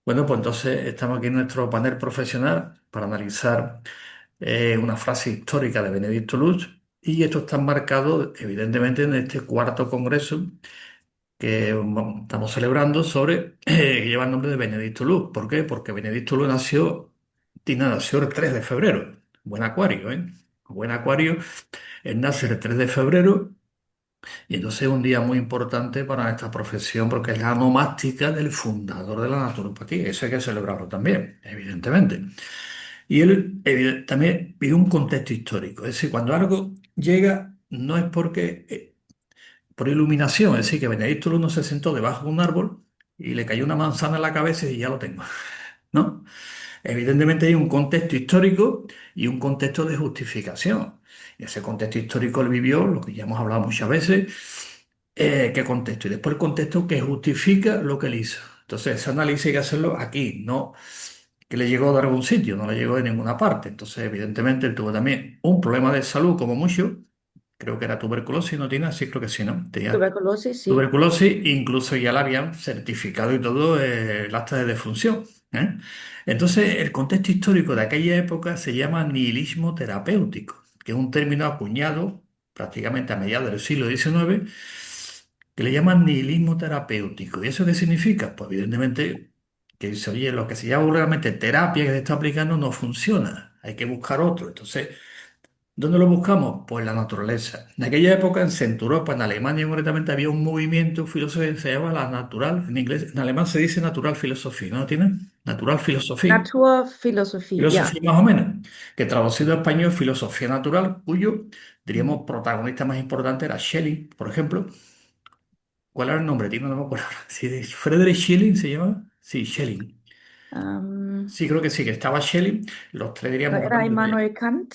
Bueno, pues entonces estamos aquí en nuestro panel profesional para analizar una frase histórica de Benedicto Luz y esto está enmarcado evidentemente en este cuarto congreso que estamos celebrando que lleva el nombre de Benedicto Luz. ¿Por qué? Porque Benedicto Luz nació el 3 de febrero. Buen acuario, ¿eh? Buen acuario. Él nace el 3 de febrero y entonces es un día muy importante para esta profesión porque es la onomástica del fundador de la naturopatía. Eso hay que celebrarlo también, evidentemente. Y él también vive un contexto histórico. Es decir, cuando algo llega, no es porque por iluminación, es decir, que Benedicto uno se sentó debajo de un árbol y le cayó una manzana en la cabeza y ya lo tengo, ¿no? Evidentemente hay un contexto histórico y un contexto de justificación. Y ese contexto histórico él vivió, lo que ya hemos hablado muchas veces, ¿qué contexto? Y después el contexto que justifica lo que él hizo. Entonces, ese análisis hay que hacerlo aquí, no que le llegó de algún sitio, no le llegó de ninguna parte. Entonces, evidentemente, él tuvo también un problema de salud, como mucho. Creo que era tuberculosis, ¿no tiene? Sí, creo que sí, ¿no? Tenía Tuberculosis, sí. tuberculosis, incluso ya la habían certificado y todo el acta de defunción. ¿Eh? Entonces, el contexto histórico de aquella época se llama nihilismo terapéutico, que es un término acuñado prácticamente a mediados del siglo XIX, que le llaman nihilismo terapéutico. ¿Y eso qué significa? Pues evidentemente que dice, oye, lo que se llama vulgarmente terapia que se está aplicando no funciona, hay que buscar otro. Entonces, ¿dónde lo buscamos? Pues en la naturaleza. En aquella época, en Centro Europa, en Alemania concretamente, había un movimiento filosófico que se llama la natural, en inglés, en alemán se dice natural filosofía, ¿no lo tienen? Natural filosofía, Naturphilosophie, ja. filosofía más o menos, que traducido a español filosofía natural, cuyo, diríamos, protagonista más importante era Schelling, por ejemplo. ¿Cuál era el nombre? Tío, no me acuerdo. Sí, Friedrich Schelling se llama. Sí, Schelling. Ähm, Sí, creo que sí, que estaba Schelling, los tres no diríamos era grandes. Immanuel Kant.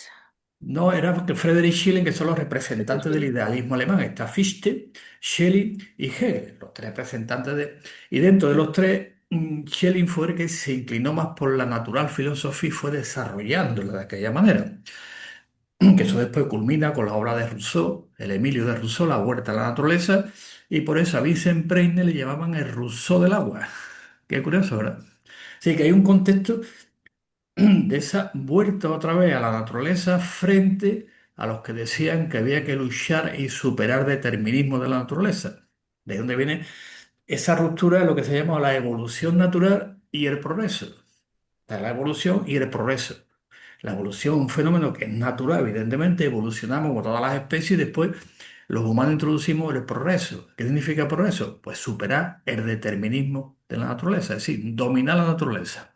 No, era que Friedrich Schilling, que son los Friedrich representantes del Schiller. idealismo alemán. Está Fichte, Schelling y Hegel, los tres representantes de... Y dentro de los tres, Schelling fue el que se inclinó más por la natural filosofía y fue desarrollándola de aquella manera. Que eso después culmina con la obra de Rousseau, el Emilio de Rousseau, La Huerta de la Naturaleza, y por eso a Vincent Preisne le llamaban el Rousseau del agua. Qué curioso, ¿verdad? Sí, que hay un contexto de esa vuelta otra vez a la naturaleza frente a los que decían que había que luchar y superar determinismo de la naturaleza. De donde viene esa ruptura de lo que se llama la evolución natural y el progreso. O sea, la evolución y el progreso. La evolución es un fenómeno que es natural, evidentemente, evolucionamos como todas las especies y después los humanos introducimos el progreso. ¿Qué significa progreso? Pues superar el determinismo de la naturaleza, es decir, dominar la naturaleza.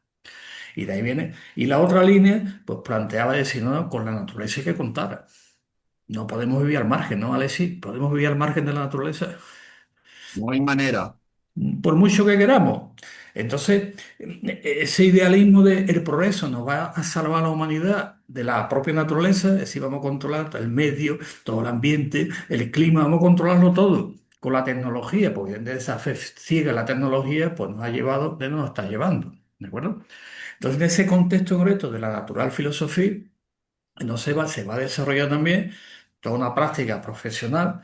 Y de ahí viene. Y la otra línea, pues planteaba decir, no, no, con la naturaleza hay que contar. No podemos vivir al margen, ¿no, Alexis? Podemos vivir al margen de la naturaleza No hay manera. por mucho que queramos. Entonces, ese idealismo del progreso nos va a salvar a la humanidad de la propia naturaleza, es decir, vamos a controlar el medio, todo el ambiente, el clima, vamos a controlarlo todo con la tecnología, porque de esa fe ciega en la tecnología, pues nos ha llevado, de nos está llevando, ¿de acuerdo? Entonces, en ese contexto concreto de la natural filosofía, no se va a desarrollar también toda una práctica profesional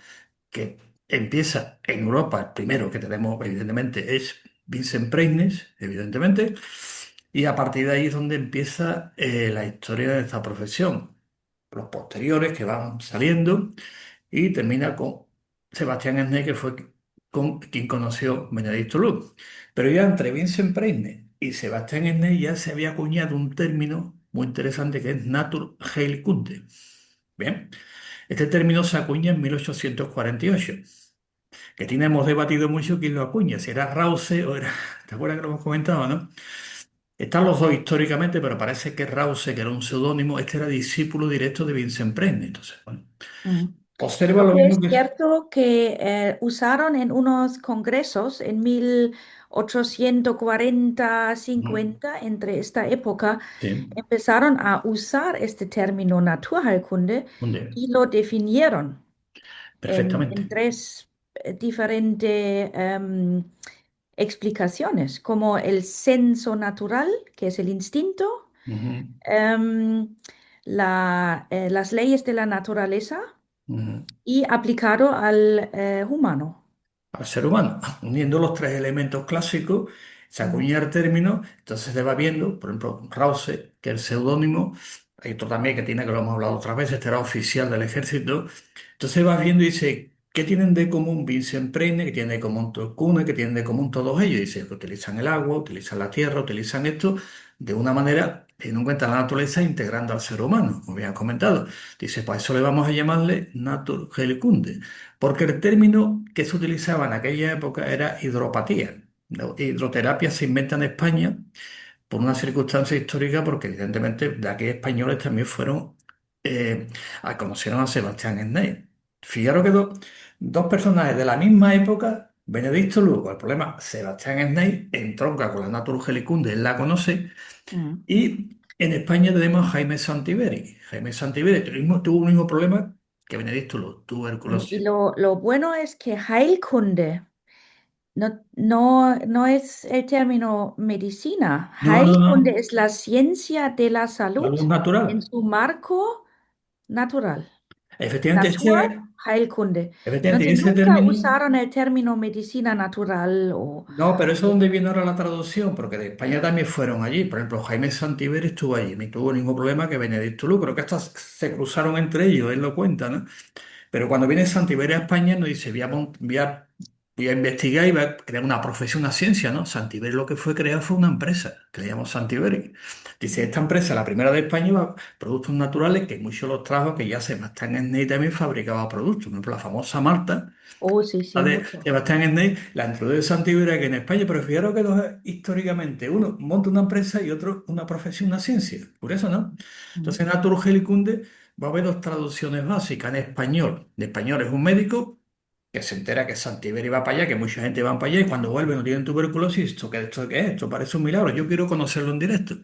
que empieza en Europa. El primero que tenemos, evidentemente, es Vincent Preines, evidentemente, y a partir de ahí es donde empieza la historia de esta profesión. Los posteriores que van saliendo y termina con Sebastián Esné, que fue con quien conoció Benedicto Luz. Pero ya entre Vincent Preisne y Sebastián Esné ya se había acuñado un término muy interesante que es Naturheilkunde. Bien, este término se acuña en 1848, que tiene, hemos debatido mucho quién lo acuña, si era Rause o era... ¿Te acuerdas que lo hemos comentado, no? Están los dos históricamente, pero parece que Rause, que era un seudónimo, este era discípulo directo de Vincent Preisne. Entonces, bueno, Ujú. observa Lo lo que es mismo que... cierto que usaron en unos congresos en 1840, Ujú. 50, entre esta época, Sí, empezaron a usar este término Naturheilkunde ¿dónde? y lo definieron en Perfectamente. tres diferentes explicaciones, como el senso natural, que es el instinto, Ujú, em, las leyes de la naturaleza ujú. y aplicado al humano. Al ser humano, uniendo los tres elementos clásicos Se ujú, acuña el término, entonces se va viendo, por ejemplo, Rause, que es el seudónimo, hay otro también que tiene, que lo hemos hablado otra vez, este era oficial del ejército. Entonces vas viendo y dice, ¿qué tienen de común Vincent Preine, que tiene de común Tolkien, que tienen de común todos ellos? Dice que utilizan el agua, utilizan la tierra, utilizan esto de una manera, teniendo en cuenta la naturaleza, integrando al ser humano, como bien has comentado. Dice, pues eso le vamos a llamarle Naturheilkunde, porque el término que se utilizaba en aquella época era hidropatía. La hidroterapia se inventa en España por una circunstancia histórica, porque evidentemente de aquí españoles también fueron, eh, conocieron a Sebastián Sney. Fijaros que dos personajes de la misma época, Benedicto Lugo, el problema, Sebastián Sney entronca con la Naturgelicunde, él la conoce, mm. y en España tenemos a Jaime Santiberi. Jaime Santiberi tuvo el mismo problema que Benedicto Lugo, Y tuberculosis. lo bueno es que Heilkunde no es el término medicina. No, no, Heilkunde no, es la ciencia de la la salud luz en natural. su marco natural. Efectivamente, Natur, Heilkunde. efectivamente, y Entonces ese nunca término. usaron el término medicina natural o... No, pero eso es donde viene ahora la traducción, porque de España también fueron allí. Por ejemplo, Jaime Santiberi estuvo allí, ni tuvo ningún problema que Benedicto Lu. Creo que hasta se cruzaron entre ellos, él lo cuenta, ¿no? Pero cuando viene Santiberi a España nos dice, voy a investigar y voy a crear una profesión, una ciencia, ¿no? Santiberi lo que fue crear fue una empresa, que le llamamos Santiberi. Dice, esta empresa, la primera de España, iba productos naturales, que muchos los trajo, que ya Sebastián Sney también fabricaba productos. Por ejemplo, la famosa Malta. Oh, sí, La sí, de mucho. Sebastián Sney, la introduce Santibera que en España, pero fijaros que históricamente uno monta una empresa y otro una profesión, una ciencia. Por eso, ¿no? Mm. Entonces, Naturgelicunde va a haber dos traducciones básicas en español. De español es un médico que se entera que Santibera va para allá, que mucha gente va para allá y cuando vuelve no tienen tuberculosis. ¿Esto qué es? Esto parece un milagro. Yo quiero conocerlo en directo.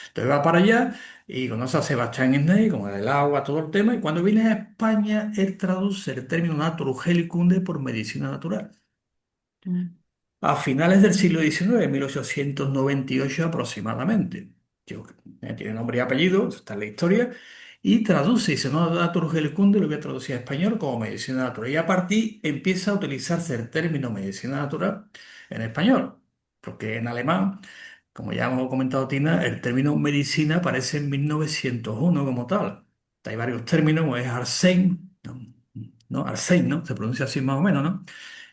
Entonces va para allá y conoce a Sebastián Isney, como del agua, todo el tema, y cuando viene a España, él traduce el término naturgelicunde por medicina natural. Mm. A finales del siglo XIX, 1898 aproximadamente. Yo, tiene nombre y apellido, está en la historia, y traduce, dice, no, naturgelicunde lo voy a traducir a español como medicina natural. Y a partir empieza a utilizarse el término medicina natural en español, porque en alemán, como ya hemos comentado, Tina, el término medicina aparece en 1901 como tal. Hay varios términos, como es Arsen, ¿no? ¿No? Arsen, ¿no? Se pronuncia así más o menos, ¿no?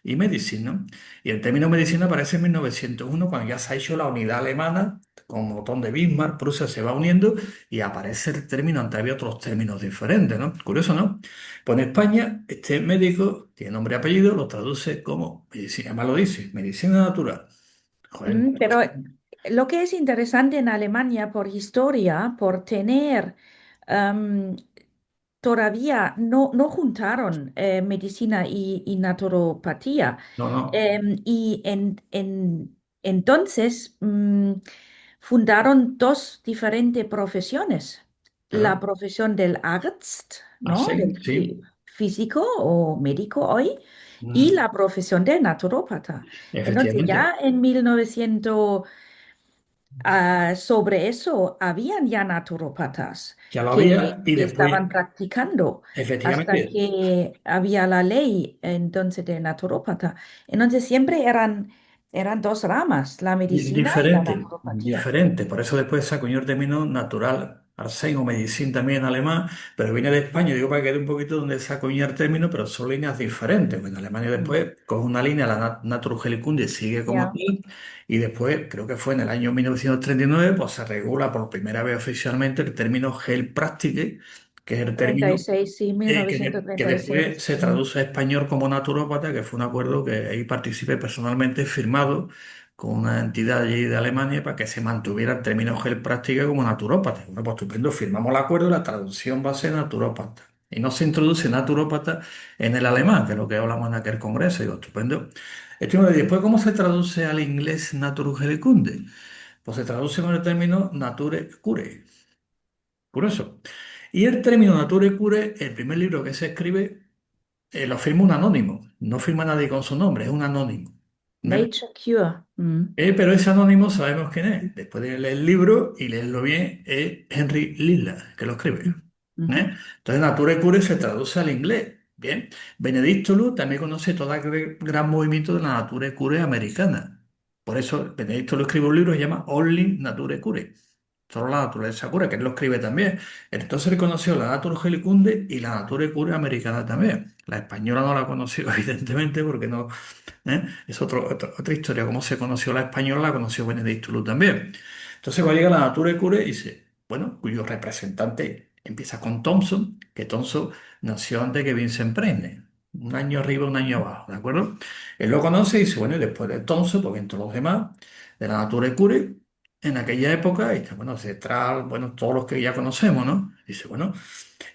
Y medicine, ¿no? Y el término medicina aparece en 1901 cuando ya se ha hecho la unidad alemana, con botón de Bismarck, Prusia se va uniendo y aparece el término, antes había otros términos diferentes, ¿no? Curioso, ¿no? Pues en España, este médico tiene nombre y apellido, lo traduce como medicina, además lo dice, medicina natural. Joder, Pero lo que es interesante en Alemania por historia, por tener, em, todavía no juntaron medicina y naturopatía. no, no, Entonces fundaron dos diferentes profesiones. La claro, profesión del Arzt, ¿no? Arsen, Del sí. físico o médico hoy, y Mm, la profesión del naturópata. Entonces efectivamente, ya en 1900, sobre eso habían ya naturópatas ya lo que había y después, estaban practicando hasta efectivamente, que había la ley entonces de naturópata. Entonces siempre eran dos ramas, la y medicina y la diferente, naturopatía. diferente. Por eso después se acuñó el término natural, Arsen o medicina también en alemán, pero viene de España, digo para que quede un poquito donde se acuñó el término, pero son líneas diferentes. Bueno, en Alemania Mm. después coge una línea, la Naturheilkunde sigue como Ya, tal, y después, creo que fue en el año 1939, pues se regula por primera vez oficialmente el término Heilpraktiker, que es el término 36 sí, que después 1936. se traduce a español como naturópata, que fue un acuerdo que ahí participé personalmente firmado con una entidad allí de Alemania para que se mantuviera el término gel práctica como naturópata. Bueno, pues estupendo, firmamos el acuerdo y la traducción va a ser naturópata. Y no se introduce naturópata en el alemán, que es lo que hablamos en aquel congreso. Digo, estupendo. Y después, ¿cómo se traduce al inglés Naturheilkunde? Pues se traduce con el término nature cure. Curioso. Y el término nature cure, el primer libro que se escribe, lo firma un anónimo. No firma nadie con su nombre, es un anónimo. ¿Eh? Nature Cure. Mm. Pero ese anónimo sabemos quién es. Después de leer el libro y leerlo bien, es Henry Lilla, que lo escribe. Ujú. ¿Eh? Entonces, nature cure se traduce al inglés. Bien. Benedicto Lu también conoce todo aquel gran movimiento de la nature cure americana. Por eso Benedicto lo escribe un libro que se llama Only Nature Cure. Solo la naturaleza cura, que él lo escribe también. Entonces él conoció la Natur Helicunde y la Nature Cure americana también. La española no la conoció, evidentemente, porque no, ¿eh? Es otra historia. Cómo se conoció la española, la conoció Benedicto Luz también. Entonces, cuando llega la Nature Cure, dice, bueno, cuyo representante empieza con Thomson, que Thomson nació antes que Vincent Presley. Un año arriba, un año abajo, ¿de acuerdo? Él lo conoce y dice, bueno, y después de Thomson, porque entre los demás, de la Nature Cure, en aquella época, y dice, bueno, Cetral, bueno, todos los que ya conocemos, ¿no? Dice, bueno,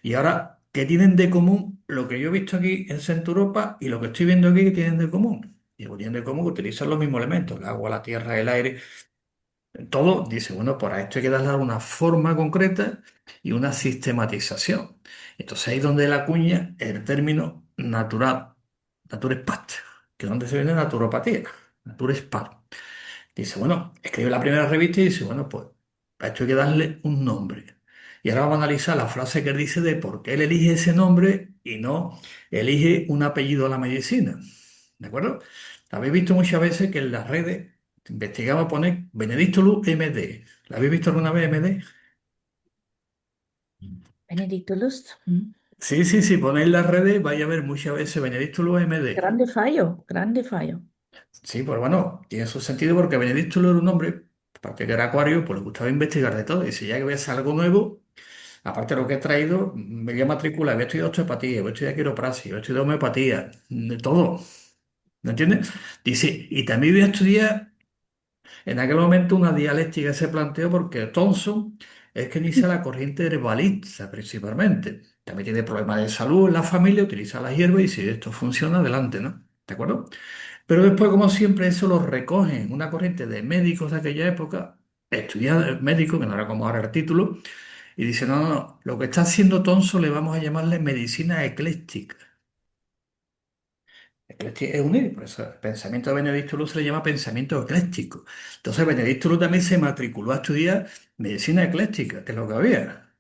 y ahora, ¿qué tienen de común lo que yo he visto aquí en Centro Europa y lo que estoy viendo aquí que tienen de común? Y lo que tienen de común que utilizan los mismos elementos, el agua, la tierra, el aire, todo. Dice, bueno, pues a esto hay que darle una forma concreta y una sistematización. Entonces ahí es donde la cuña el término natural, naturespat, que es donde se viene naturopatía, naturespat. Dice, bueno, escribe la primera revista y dice, bueno, pues a esto hay que darle un nombre. Y ahora vamos a analizar la frase que él dice de por qué él elige ese nombre y no elige un apellido a la medicina. ¿De acuerdo? Habéis visto muchas veces que en las redes investigamos poner Benedicto Luz MD. ¿La habéis visto alguna vez MD? Benedicto Lust. Mm. Sí, sí, sí, ponéis en las redes, vais a ver muchas veces Benedicto Luz MD. Grande fallo, grande fallo. Sí, pues bueno, tiene su sentido porque Benedicto Luz era un hombre, aparte que era acuario, pues le gustaba investigar de todo. Y si ya que voy a hacer algo nuevo, aparte de lo que he traído, me voy a matricular, voy a estudiar osteopatía, voy a estudiar quiropraxia, voy a estudiar homeopatía, de todo. ¿Me entiendes? Dice, y también voy a estudiar en aquel momento una dialéctica que se planteó porque Thomson es que inicia la corriente herbalista principalmente. También tiene problemas de salud en la familia, utiliza la hierba y si esto funciona, adelante, ¿no? ¿De acuerdo? Pero después, como siempre, eso lo recogen una corriente de médicos de aquella época, estudiantes médicos, que no era como ahora el título, y dice, no, no, no, lo que está haciendo Thomson le vamos a llamarle medicina ecléctica. Es unir, por eso el pensamiento de Benedicto Luz se le llama pensamiento ecléctico. Entonces Benedicto Luz también se matriculó a estudiar medicina ecléctica, que es lo que había.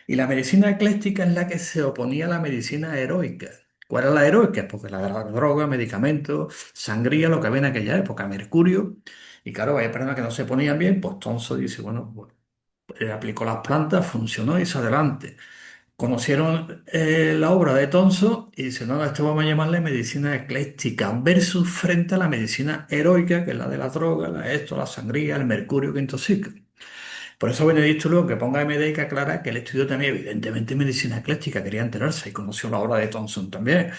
Y la medicina ecléctica es la que se oponía a la medicina heroica. ¿Cuál era la heroica? Porque la droga, medicamentos, sangría, lo que había en aquella época, mercurio. Y claro, había personas que no se ponían bien, pues Thomson dice, bueno, pues, aplicó las plantas, funcionó y se adelante. Conocieron la obra de Thomson y dicen, no, no, esto vamos a llamarle medicina ecléctica versus frente a la medicina heroica, que es la de la droga, la sangría, el mercurio que intoxica. Por eso Benedicto luego que ponga MD y que aclara que él estudió también, evidentemente, medicina ecléctica, quería enterarse y conoció la obra de Thomson también.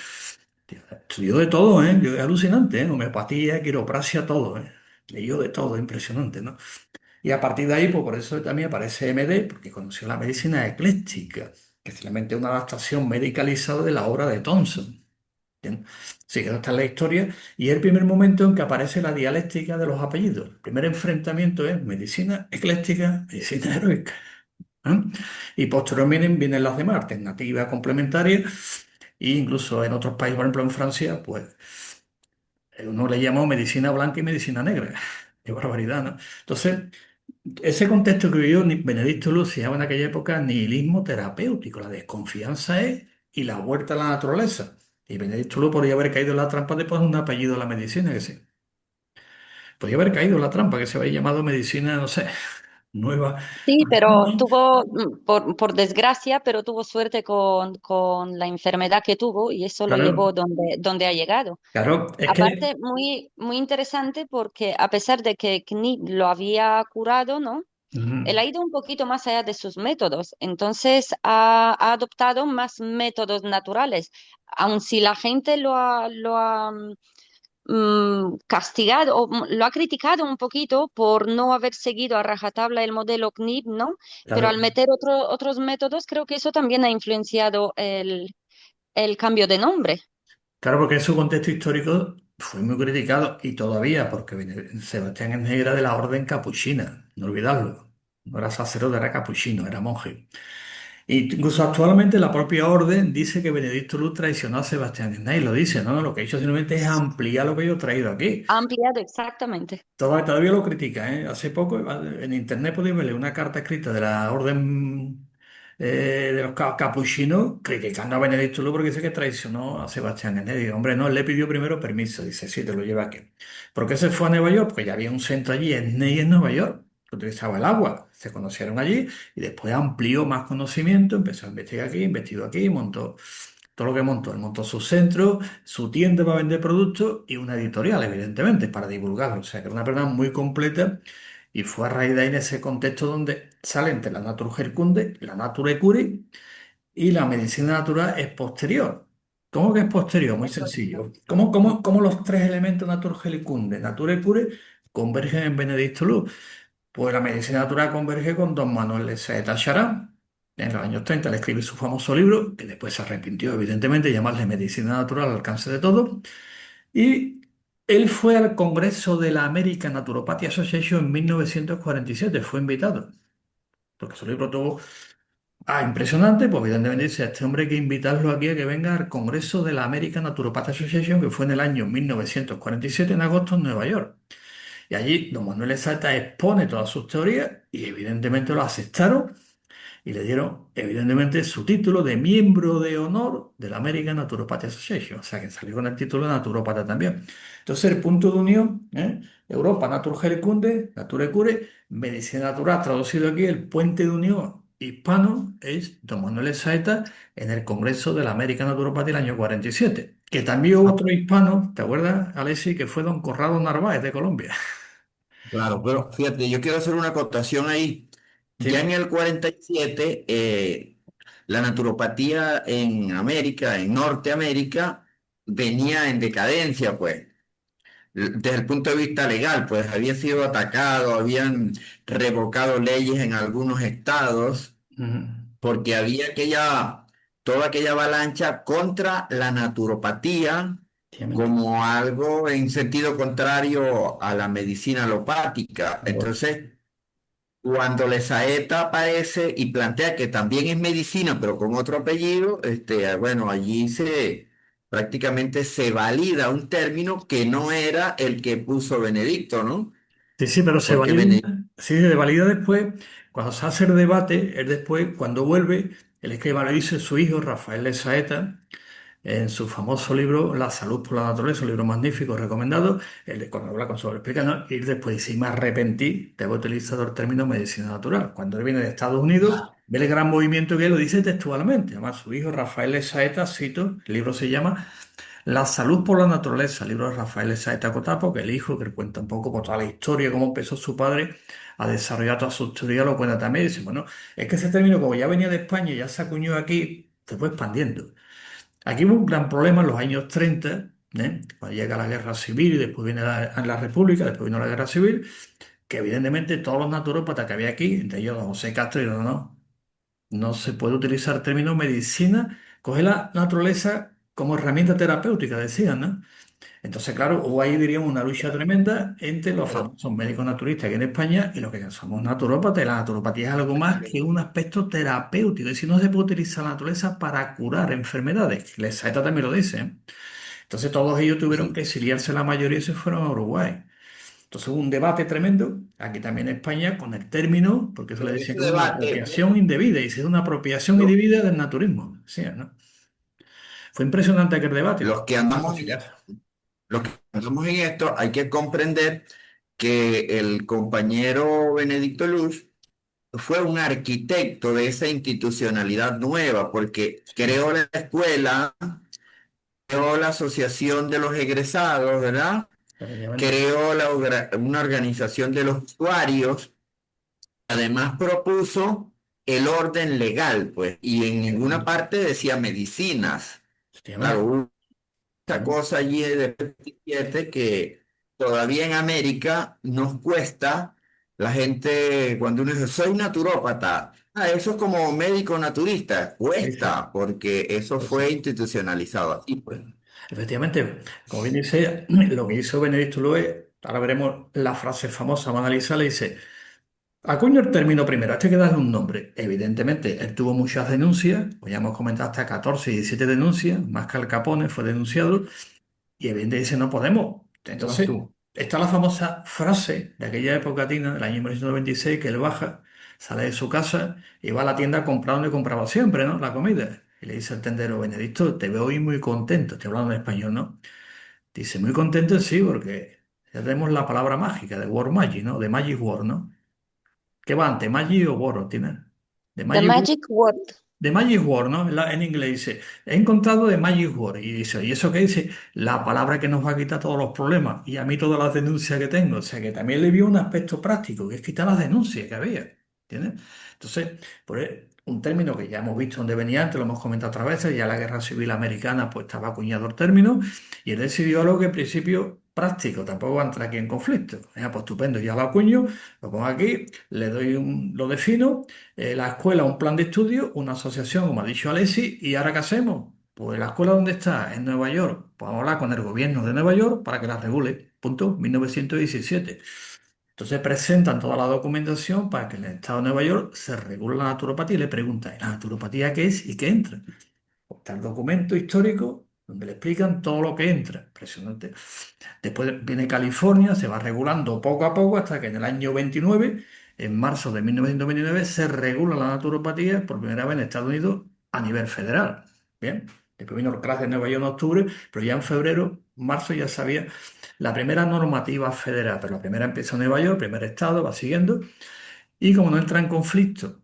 Tío, estudió de todo, ¿eh? Es alucinante, ¿eh? Homeopatía, quiropraxia, todo, ¿eh? Leyó de todo, impresionante, ¿no? Y a partir de ahí, pues por eso también aparece MD, porque conoció la medicina ecléctica, que es simplemente una adaptación medicalizada de la obra de Thomson. ¿Entiendes? Sí, que está en la historia. Y es el primer momento en que aparece la dialéctica de los apellidos. El primer enfrentamiento es medicina ecléctica, medicina heroica. ¿Eh? Y posteriormente vienen las demás, alternativas complementarias. E incluso en otros países, por ejemplo en Francia, pues uno le llamó medicina blanca y medicina negra. Qué barbaridad, ¿no? Entonces, ese contexto que vivió Benedicto Luz se llama en aquella época nihilismo terapéutico. La desconfianza es y la vuelta a la naturaleza. Y Benedicto Luz podría haber caído en la trampa de poner un apellido a la medicina, que sí. Podría haber caído en la trampa, que se había llamado medicina, no sé, nueva. Sí, pero tuvo, por desgracia, pero tuvo suerte con la enfermedad que tuvo y eso lo Claro, llevó donde ha llegado. claro, es que... Aparte, muy interesante porque a pesar de que Knip lo había curado, ¿no? Él Ujú, ha ido un poquito más allá de sus métodos, entonces ha adoptado más métodos naturales, aun si la gente castigado o lo ha criticado un poquito por no haber seguido a rajatabla el modelo CNIP, ¿no? Pero al claro, meter otros métodos, creo que eso también ha influenciado el cambio de nombre. claro, porque en su contexto histórico fue muy criticado y todavía, porque Sebastián Engne era de la orden capuchina, no olvidarlo. No era sacerdote, era capuchino, era monje. Y incluso actualmente la propia orden dice que Benedicto Luz traicionó a Sebastián Isnay, lo dice, ¿no? Lo que ha hecho simplemente es ampliar lo que yo he traído aquí. Ha ampliado exactamente. Todavía lo critica, ¿eh? Hace poco en internet podéis verle una carta escrita de la orden de los capuchinos criticando a Benedicto Luz porque dice que traicionó a Sebastián Kennedy. Hombre, no, él le pidió primero permiso. Dice, sí, te lo lleva aquí. ¿Por qué se fue a Nueva York? Porque ya había un centro allí, en Ney, en Nueva York, que utilizaba el agua. Se conocieron allí y después amplió más conocimiento, empezó a investigar aquí, investigó aquí, montó todo lo que montó. Él montó su centro, su tienda para vender productos y una editorial, evidentemente, para divulgarlo. O sea, que era una persona muy completa y fue a raíz de ahí en ese contexto donde sale entre la Naturheilkunde, la Nature Curie y la medicina natural es posterior. ¿Cómo que es posterior? Muy sencillo. ¿Cómo los tres elementos Naturheilkunde, Nature Curie convergen en Benedicto Luz? Pues la medicina natural converge con don Manuel de Saeta Charán. En los años 30 le escribe su famoso libro, que después se arrepintió, evidentemente, de llamarle Medicina Natural al alcance de todo. Y él fue al Congreso de la American Naturopathy Association en 1947, fue invitado, porque su libro tuvo... Ah, impresionante, pues evidentemente dice, a este hombre hay que invitarlo aquí a que venga al Congreso de la American Naturopathy Association, que fue en el año 1947, en agosto, en Nueva York. Y allí don Manuel Exalta expone todas sus teorías y evidentemente lo aceptaron y le dieron evidentemente su título de miembro de honor de la American Naturopathy Association. O sea que salió con el título de naturópata también. Entonces el punto de unión, Europa Naturheilkunde, Nature Cure, medicina natural, traducido aquí, el puente de unión hispano es don Manuel Exalta en el Congreso de la American Naturopathy el año 47. Que también hubo otro hispano, ¿te acuerdas, Alessi? Que fue don Corrado Narváez de Colombia. Claro, pero fíjate, yo quiero hacer una acotación ahí. Ya en Sí. el 47, la naturopatía en América, en Norteamérica, venía en decadencia, pues, desde el punto de vista legal, pues había sido atacado, habían revocado leyes en algunos estados, Ujú. porque había toda aquella avalancha contra la naturopatía Efectivamente. como algo en sentido contrario a la medicina alopática. Bueno, Entonces, cuando Lesaeta aparece y plantea que también es medicina, pero con otro apellido, bueno, allí prácticamente se valida un término que no era el que puso Benedicto, ¿no? sí, sí, pero se Porque valida, Benedicto, sí, se valida después, cuando se hace el debate, es después, cuando vuelve, el escriba le dice su hijo, Rafael de Saeta, en su famoso libro La salud por la naturaleza, un libro magnífico, recomendado, cuando habla con su explica, ¿no? Y después dice, y me arrepentí de haber utilizado el término medicina natural. Cuando él viene de Estados Unidos, ve el gran movimiento que él lo dice textualmente. Además, su hijo, Rafael de Saeta, cito, el libro se llama La salud por la naturaleza, el libro de Rafael Saeta Cotapo, que el hijo, que cuenta un poco por toda la historia, cómo empezó su padre a desarrollar toda su teoría, lo cuenta también. Y dice, bueno, es que ese término, como ya venía de España y ya se acuñó aquí, se fue expandiendo. Aquí hubo un gran problema en los años 30, cuando llega la guerra civil y después viene la República, después vino la guerra civil, que evidentemente todos los naturópatas que había aquí, entre ellos don José Castro, y no se puede utilizar el término medicina, coge la naturaleza como herramienta terapéutica, decían, ¿no? Entonces, claro, hubo ahí, diríamos, una lucha tremenda entre los famosos médicos naturistas aquí en España y los que somos naturópatas. La naturopatía es algo más que un aspecto terapéutico, es decir, no se puede utilizar la naturaleza para curar enfermedades. Les Saeta también lo dice, ¿eh? Entonces, todos ellos tuvieron que sí, exiliarse, la mayoría y se fueron a Uruguay. Entonces, hubo un debate tremendo, aquí también en España, con el término, porque eso le pero decía ese que es una debate, apropiación indebida, y si es una apropiación lo- indebida del naturismo. Sí, ¿no? Fue impresionante aquel debate, los porque que fue una andamos cosillaza. Los que estamos en esto, hay que comprender que el compañero Benedicto Luz fue un arquitecto de esa institucionalidad nueva, porque Sí, creó la escuela, creó la asociación de los egresados, ¿verdad? efectivamente. Creó una organización de los usuarios, además propuso el orden legal, pues, y en ninguna Efectivamente. parte decía medicinas. Efectivamente. Claro, esta Ujú. cosa allí de 27 que todavía en América nos cuesta, la gente cuando uno dice soy naturópata, eso es como médico naturista, Sí, sí. cuesta porque eso Pues sí. fue institucionalizado así, pues. Bueno, efectivamente, como bien dice, lo que hizo Benedicto Luez, ahora veremos la frase famosa, vamos a analizarla, dice, acuño el término primero, a este hay que darle un nombre. Evidentemente, él tuvo muchas denuncias, pues ya hemos comentado hasta 14 y 17 denuncias, más que Al Capone fue denunciado, y evidentemente dice, no podemos. ¿Qué vas Entonces, tú? está la famosa frase de aquella época tina, del año 1996, que él baja, sale de su casa y va a la tienda a comprar donde compraba siempre, ¿no? La comida. Y le dice el tendero, Benedicto, te veo hoy muy contento. Estoy hablando en español, ¿no? Dice, muy contento, sí, porque ya tenemos la palabra mágica de Word Magic, ¿no? De Magic Word, ¿no? ¿Qué va antes, Magic o Word? ¿Tienes? De The Magic Word. magic word. De Magic Word, ¿no? En inglés dice, he encontrado de Magic Word. Y dice, ¿y eso qué dice? La palabra que nos va a quitar todos los problemas y a mí todas las denuncias que tengo. O sea que también le vio un aspecto práctico, que es quitar las denuncias que había. ¿Entiendes? Entonces, un término que ya hemos visto donde venía antes, lo hemos comentado otras veces, ya la Guerra Civil Americana pues estaba acuñado el término y él decidió algo que en principio práctico, tampoco va a entrar aquí en conflicto. Pues estupendo, ya lo acuño, lo pongo aquí, lo defino la escuela, un plan de estudio, una asociación, como ha dicho Alessi, ¿y ahora qué hacemos? Pues la escuela ¿dónde está? En Nueva York. Pues vamos a hablar con el gobierno de Nueva York para que la regule. Punto. 1917. Entonces presentan toda la documentación para que en el estado de Nueva York se regule la naturopatía y le preguntan, ¿la naturopatía qué es y qué entra? Pues está el documento histórico donde le explican todo lo que entra. Impresionante. Después viene California, se va regulando poco a poco hasta que en el año 29, en marzo de 1929, se regula la naturopatía por primera vez en Estados Unidos a nivel federal. Bien, después vino el crash de Nueva York en octubre, pero ya en febrero, marzo ya sabía la primera normativa federal, pero la primera empezó en Nueva York, primer estado, va siguiendo, y como no entra en conflicto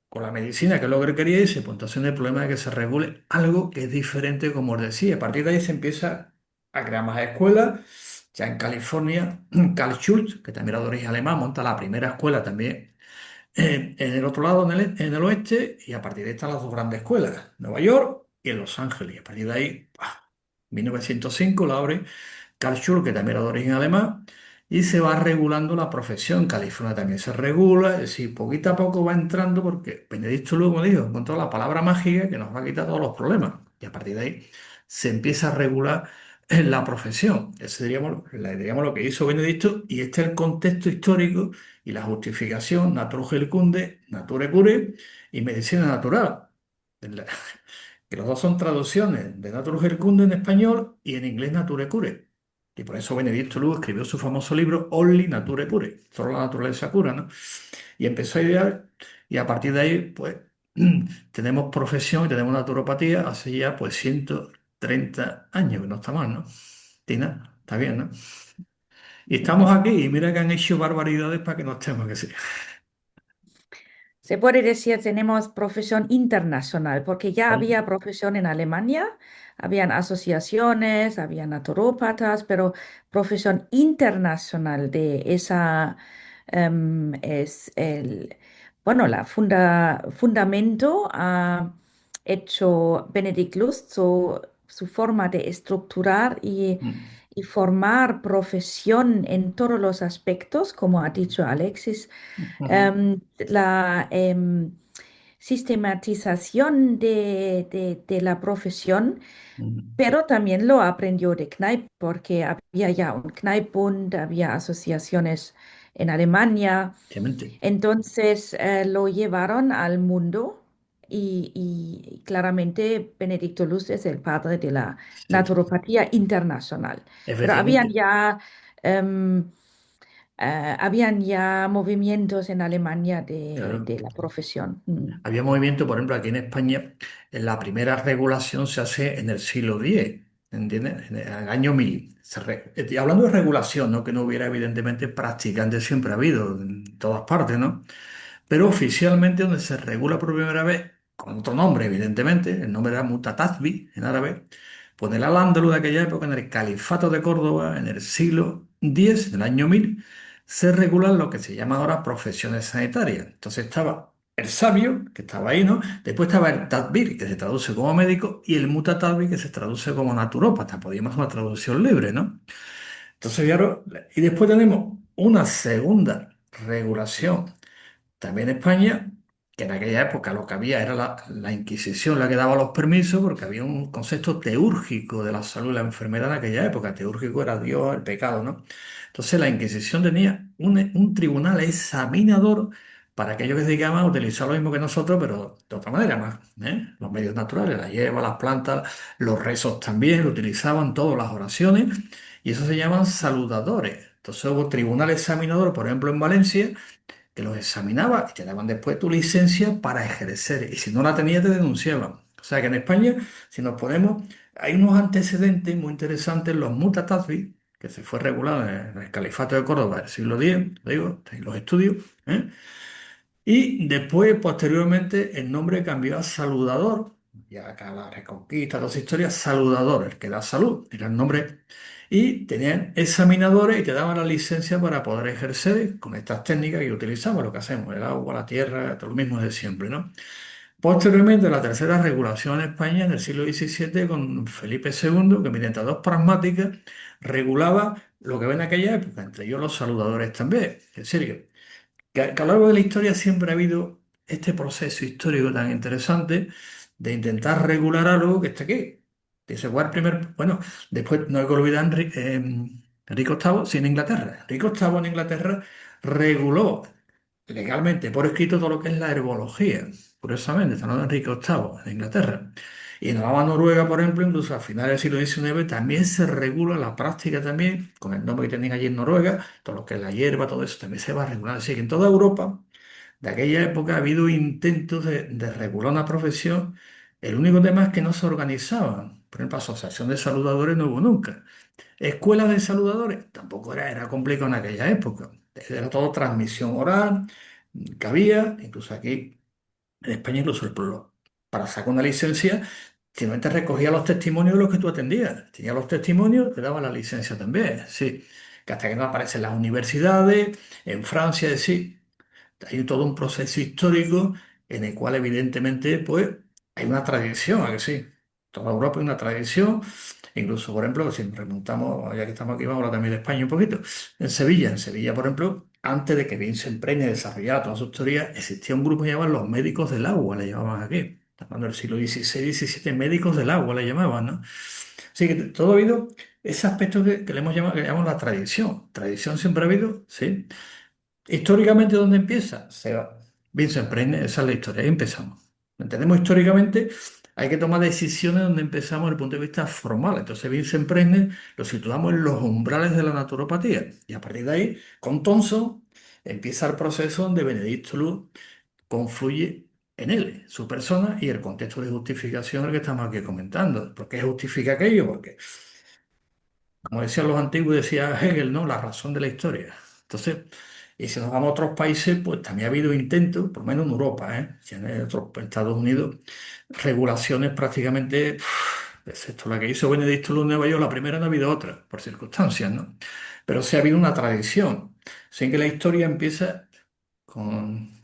con la medicina, que es lo que quería irse, pues entonces no hay problema de que se regule algo que es diferente, como os decía. A partir de ahí se empieza a crear más escuelas. Ya en California, Karl Schulz, que también era de origen alemán, monta la primera escuela también en el otro lado, en el oeste, y a partir de ahí están las dos grandes escuelas, Nueva York y en Los Ángeles. Y a partir de ahí, 1905 la abre Karl Schulz, que también era de origen alemán, y se va regulando la profesión. En California también se regula, es decir, poquito a poco va entrando porque Benedicto luego dijo, encontró la palabra mágica que nos va a quitar todos los problemas. Y a partir de ahí se empieza a regular la profesión. Ese diríamos lo que hizo Benedicto, y este es el contexto histórico y la justificación, Naturheilkunde, Nature Cure y medicina natural. Que los dos son traducciones de Naturheilkunde en español y en inglés Nature Cure. Y por eso Benedicto Lugo escribió su famoso libro Only Nature Cure, solo la naturaleza cura, ¿no? Y empezó a idear, y a partir de ahí, pues, tenemos profesión y tenemos naturopatía hace ya, pues, 130 años, que no está mal, ¿no? Tina, está bien, ¿no? Y estamos aquí, y mira que han hecho barbaridades para que no estemos, que sí. Se puede decir tenemos profesión internacional, porque ya Vale. había profesión en Alemania, habían asociaciones, había naturópatas, pero profesión internacional de esa es bueno, la fundamento ha hecho Benedict Lust, su forma de estructurar Mm, y formar profesión en todos los aspectos, como ha dicho Alexis, ujú, la sistematización de la profesión, mm. pero también lo aprendió de Kneipp, porque había ya un Kneippbund, había asociaciones en Alemania, Efectivamente. entonces lo llevaron al mundo. Y claramente Benedicto Luz es el padre de la naturopatía internacional. Pero Efectivamente. em, habían ya movimientos en Alemania Claro. de la profesión. Mm. Había movimiento, por ejemplo, aquí en España, la primera regulación se hace en el siglo X, ¿entiendes? En el año 1000. Estoy hablando de regulación, no que no hubiera evidentemente practicantes, siempre ha habido en todas partes, ¿no? Pero oficialmente donde se regula por primera vez, con otro nombre, evidentemente, el nombre era Mutatatbi en árabe, pues en el Al-Ándalus de aquella época, en el Califato de Córdoba, en el siglo X, en el año 1000, se regulan lo que se llama ahora profesiones sanitarias. Entonces estaba el sabio, que estaba ahí, ¿no? Después estaba el Tadbir, que se traduce como médico, y el Mutatatbi, que se traduce como naturópata. Podríamos hacer una traducción libre, ¿no? Entonces, claro, y después tenemos una segunda regulación también España, que en aquella época lo que había era la Inquisición la que daba los permisos, porque había un concepto teúrgico de la salud y la enfermedad en aquella época. Teúrgico era Dios, el pecado, ¿no? Entonces la Inquisición tenía un tribunal examinador para aquellos que se dedicaban a utilizar lo mismo que nosotros, pero de otra manera más, ¿eh? Los medios naturales, la hierba, las plantas, los rezos también, lo utilizaban todas las oraciones, y eso se llaman saludadores. Entonces hubo tribunal examinador, por ejemplo, en Valencia, que los examinaba y te daban después tu licencia para ejercer. Y si no la tenías, te denunciaban. O sea que en España, si nos ponemos, hay unos antecedentes muy interesantes, los mutatasbis, que se fue regulado en el Califato de Córdoba del siglo X, lo digo, tenéis los estudios, ¿eh? Y después, posteriormente, el nombre cambió a Saludador, ya acá la Reconquista, toda esa historia, Saludador, el que da salud, era el nombre. Y tenían examinadores y te daban la licencia para poder ejercer con estas técnicas que utilizamos, lo que hacemos, el agua, la tierra, todo lo mismo de siempre, ¿no? Posteriormente, la tercera regulación en España en el siglo XVII con Felipe II, que mediante dos pragmáticas regulaba lo que ven en aquella época, entre ellos los saludadores también. Es decir, que a lo largo de la historia siempre ha habido este proceso histórico tan interesante de intentar regular algo que está aquí. Dice, ¿cuál primer? Bueno, después no hay que olvidar Enrique VIII, sí, en Inglaterra. Enrique VIII en Inglaterra reguló legalmente por escrito todo lo que es la herbología. Curiosamente, está hablando de Enrique VIII en Inglaterra. Y en la Nueva Noruega, por ejemplo, incluso a finales del siglo XIX, también se regula la práctica también, con el nombre que tienen allí en Noruega, todo lo que es la hierba, todo eso también se va a regular. Así que en toda Europa, de aquella época, ha habido intentos de regular una profesión. El único tema es que no se organizaban. Por ejemplo, asociación de saludadores no hubo nunca. Escuelas de saludadores tampoco era complicado en aquella época. Era todo transmisión oral, que había, incluso aquí. En España incluso para sacar una licencia, simplemente recogía los testimonios de los que tú atendías. Tenía los testimonios, te daba la licencia también. Sí, que hasta que no aparecen las universidades, en Francia, es decir, hay todo un proceso histórico en el cual evidentemente pues hay una tradición, ¿a que sí? Toda Europa hay una tradición, incluso por ejemplo, si nos remontamos, ya que estamos aquí, vamos a hablar también de España un poquito. En Sevilla, por ejemplo, antes de que Vincent Preña desarrollara todas sus teorías, existía un grupo que llamaban los médicos del agua, le llamaban aquí. Estamos hablando del siglo XVI, XVII, médicos del agua le llamaban, ¿no? Así que todo ha habido ese aspecto que le hemos llamado, que llamamos la tradición. Tradición siempre ha habido, sí. Históricamente, ¿dónde empieza? Se va. Vincent Preine, esa es la historia, ahí empezamos. ¿Entendemos? Históricamente hay que tomar decisiones donde empezamos desde el punto de vista formal. Entonces, Vincent Preine lo situamos en los umbrales de la naturopatía. Y a partir de ahí, con Thomson, empieza el proceso donde Benedicto Luz confluye en él, su persona y el contexto de justificación del que estamos aquí comentando. ¿Por qué justifica aquello? Porque como decían los antiguos, decía Hegel, ¿no? La razón de la historia. Entonces, y si nos vamos a otros países, pues también ha habido intentos, por lo menos en Europa, ¿eh? Ya en otros en Estados Unidos, regulaciones prácticamente, excepto la que hizo Benedicto Luz en Nueva York, la primera no ha habido otra, por circunstancias, ¿no? Pero sí ha habido una tradición. Así que la historia empieza con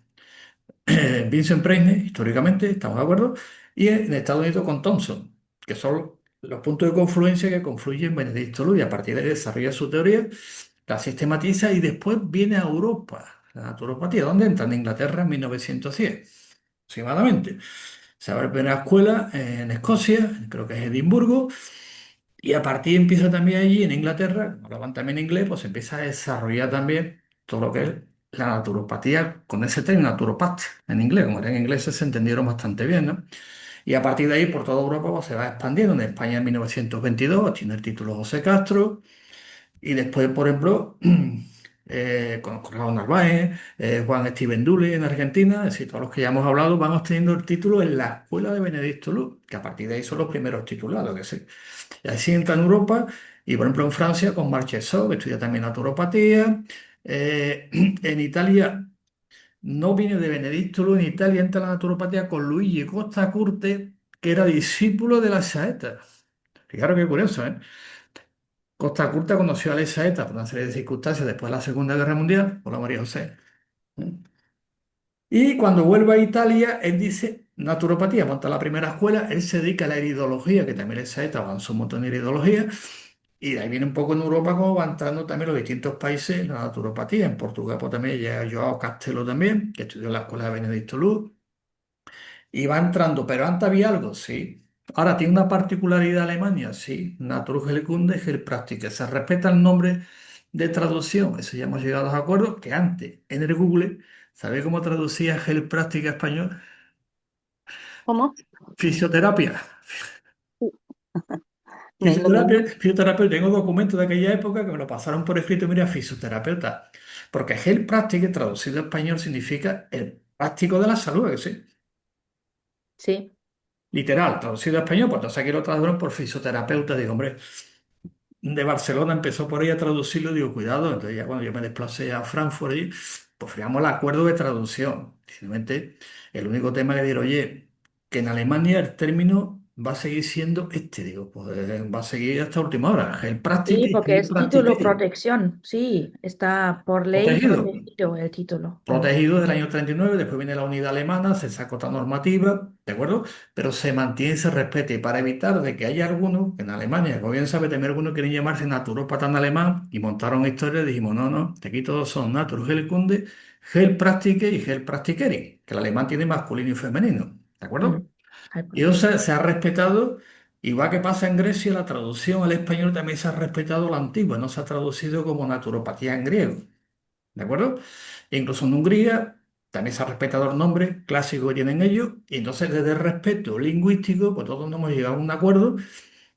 Vincent Preine, históricamente, estamos de acuerdo, y en Estados Unidos con Thompson, que son los puntos de confluencia que confluyen Benedicto Luis. A partir de ahí desarrolla su teoría, la sistematiza y después viene a Europa, la naturopatía. ¿Dónde entra? En Inglaterra en 1910, aproximadamente. Se abre la primera escuela en Escocia, creo que es Edimburgo, y a partir empieza también allí en Inglaterra, como hablaban también inglés, pues empieza a desarrollar también todo lo que es la naturopatía con ese término, naturopat, en inglés, como eran ingleses se entendieron bastante bien, ¿no? Y a partir de ahí por toda Europa pues, se va expandiendo. En España en 1922 tiene el título José Castro, y después, por ejemplo, con Raúl Narváez, Juan Estibendule en Argentina, es decir, todos los que ya hemos hablado, van obteniendo el título en la escuela de Benedicto Luz, que a partir de ahí son los primeros titulados, que sí. Y así entra en Europa, y por ejemplo en Francia con Marchesot, que estudia también naturopatía. En Italia no viene de Benedicto Luz, en Italia entra la naturopatía con Luigi Costa Curte, que era discípulo de la Saeta. Fijaros qué curioso, ¿eh? Costa Curta conoció a Alex Saeta por una serie de circunstancias después de la Segunda Guerra Mundial, por la María José. ¿Eh? Y cuando vuelve a Italia, él dice naturopatía, monta la primera escuela, él se dedica a la iridología, que también Alex Saeta avanzó un montón en iridología, y de ahí viene un poco en Europa como va entrando también los distintos países en la naturopatía. En Portugal pues, también llega Joao Castelo también, que estudió en la escuela de Benedicto Luz, y va entrando, pero antes había algo, sí. Ahora tiene una particularidad Alemania, sí. Naturheilkunde Heilpraktiker. Se respeta el nombre de traducción. Eso ya hemos llegado a acuerdos que antes en el Google, ¿sabéis cómo traducía Heilpraktiker a español? ¿Cómo? Fisioterapia. No es lo mismo. Fisioterapia, tengo documentos de aquella época que me lo pasaron por escrito, mira, fisioterapeuta. Porque Heilpraktiker traducido a español significa el práctico de la salud, ¿a que sí? Sí. Literal, traducido a español, pues entonces aquí lo tradujeron por fisioterapeuta. Digo, hombre, de Barcelona empezó por ahí a traducirlo, digo, cuidado. Entonces ya cuando yo me desplacé a Frankfurt, y, pues firmamos el acuerdo de traducción. Simplemente el único tema que dieron, oye, que en Alemania el término va a seguir siendo este, digo, pues va a seguir hasta última hora. Sí, Heilpraktiker y porque es título Heilpraktikerin. protección. Sí, está por ley Protegido. protegido el título. Protegido desde el año 39, después viene la unidad alemana, se sacó otra normativa, ¿de acuerdo? Pero se mantiene ese respeto y para evitar de que haya algunos, en Alemania, como bien sabe, también algunos quieren llamarse naturópata en alemán y montaron historias, dijimos, no, no, de aquí todos son Naturheilkunde, Heilpraktiker y Heilpraktikerin, que el alemán tiene masculino y femenino, ¿de Mm. acuerdo? Ay, Y eso pues. se ha respetado, igual que pasa en Grecia, la traducción al español también se ha respetado la antigua, no se ha traducido como naturopatía en griego. ¿De acuerdo? E incluso en Hungría también se ha respetado el nombre clásico que tienen ellos, y entonces desde el respeto lingüístico, pues todos nos hemos llegado a un acuerdo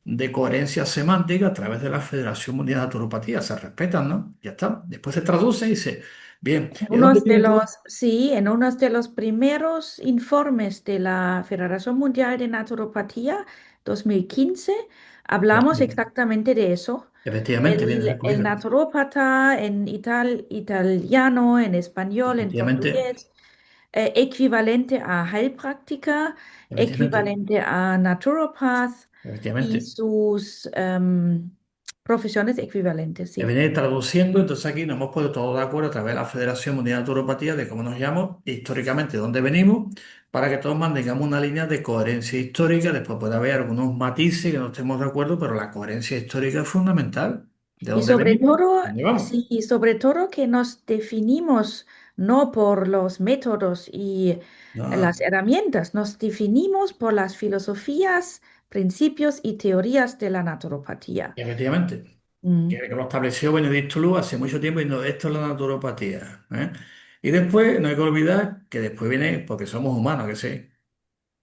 de coherencia semántica a través de la Federación Mundial de Naturopatía. Se respetan, ¿no? Ya está. Después se traduce y dice, bien, ¿de dónde Unos de viene todo? los, sí, en uno de los primeros informes de la Federación Mundial de Naturopatía 2015 hablamos exactamente de eso. Efectivamente, viene El recogido. naturópata en italiano, en español, en Efectivamente, portugués, equivalente a Heilpraktiker, efectivamente, equivalente a naturopath y efectivamente. sus profesiones equivalentes, sí. Viene traduciendo, entonces aquí nos hemos puesto todos de acuerdo a través de la Federación Mundial de Naturopatía de cómo nos llamamos, históricamente, de dónde venimos, para que todos mantengamos una línea de coherencia histórica. Después puede haber algunos matices que no estemos de acuerdo, pero la coherencia histórica es fundamental. ¿De Y dónde sobre venimos? todo, ¿A dónde vamos? sí, y sobre todo que nos definimos no por los métodos y No, las herramientas, nos definimos por las filosofías, principios y teorías de la naturopatía. efectivamente. Mm. Que lo estableció Benedicto Luz hace mucho tiempo y no, esto es la naturopatía. ¿Eh? Y después no hay que olvidar que después viene, porque somos humanos, que sí.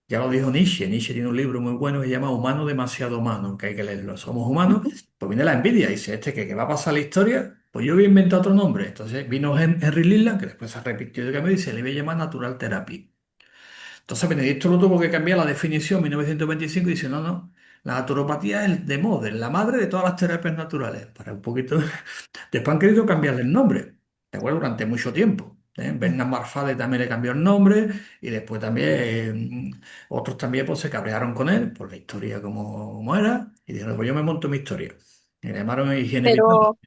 Ya lo dijo Nietzsche. Nietzsche tiene un libro muy bueno que se llama Humano demasiado humano, que hay que leerlo. Somos humanos, pues viene la envidia. Dice, este que va a pasar la historia, pues yo voy a inventar otro nombre. Entonces vino Henry Leland, que después se repitió de cambio y se le voy a llamar Natural Therapy. Entonces Benedicto lo tuvo que cambiar la definición en 1925 y dice, no, no, la naturopatía es el de moda, la madre de todas las terapias naturales. Para un poquito. Después han querido cambiarle el nombre, ¿de acuerdo? Durante mucho tiempo. Bernard Marfade también le cambió el nombre y después también otros también pues, se cabrearon con él por la historia como era y dijeron, pues yo me monto mi historia. Y le llamaron higiene vital. Pero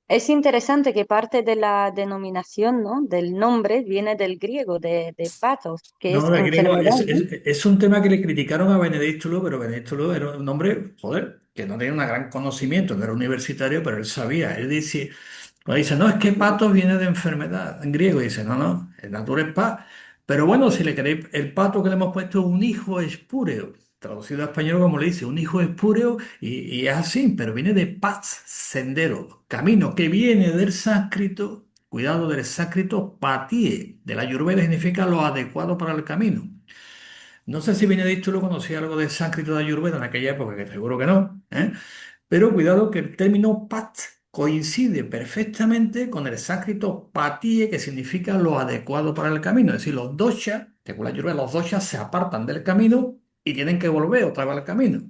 es interesante que parte de la denominación, ¿no? Del nombre viene del griego, de pathos, que es No, el griego enfermedad, ¿no? es un tema que le criticaron a Benedicto Luz, pero Benedicto Luz era un hombre, joder, que no tenía un gran conocimiento, no era universitario, pero él sabía. Él dice, cuando dice, no, es que patos viene de enfermedad, en griego, dice, no, no, el natura es paz. Pero bueno, si le queréis, el pato que le hemos puesto, un hijo espúreo, traducido a español como le dice, un hijo espúreo, y es así, pero viene de paz, sendero, camino, que viene del sánscrito. Cuidado del sánscrito patie, de la Ayurveda significa lo adecuado para el camino. No sé si Benedicto lo conocía algo de sánscrito de Ayurveda en aquella época, que seguro que no, ¿eh? Pero cuidado que el término pat coincide perfectamente con el sánscrito patie, que significa lo adecuado para el camino. Es decir, los doshas, según la Ayurveda, los doshas se apartan del camino y tienen que volver otra vez al camino.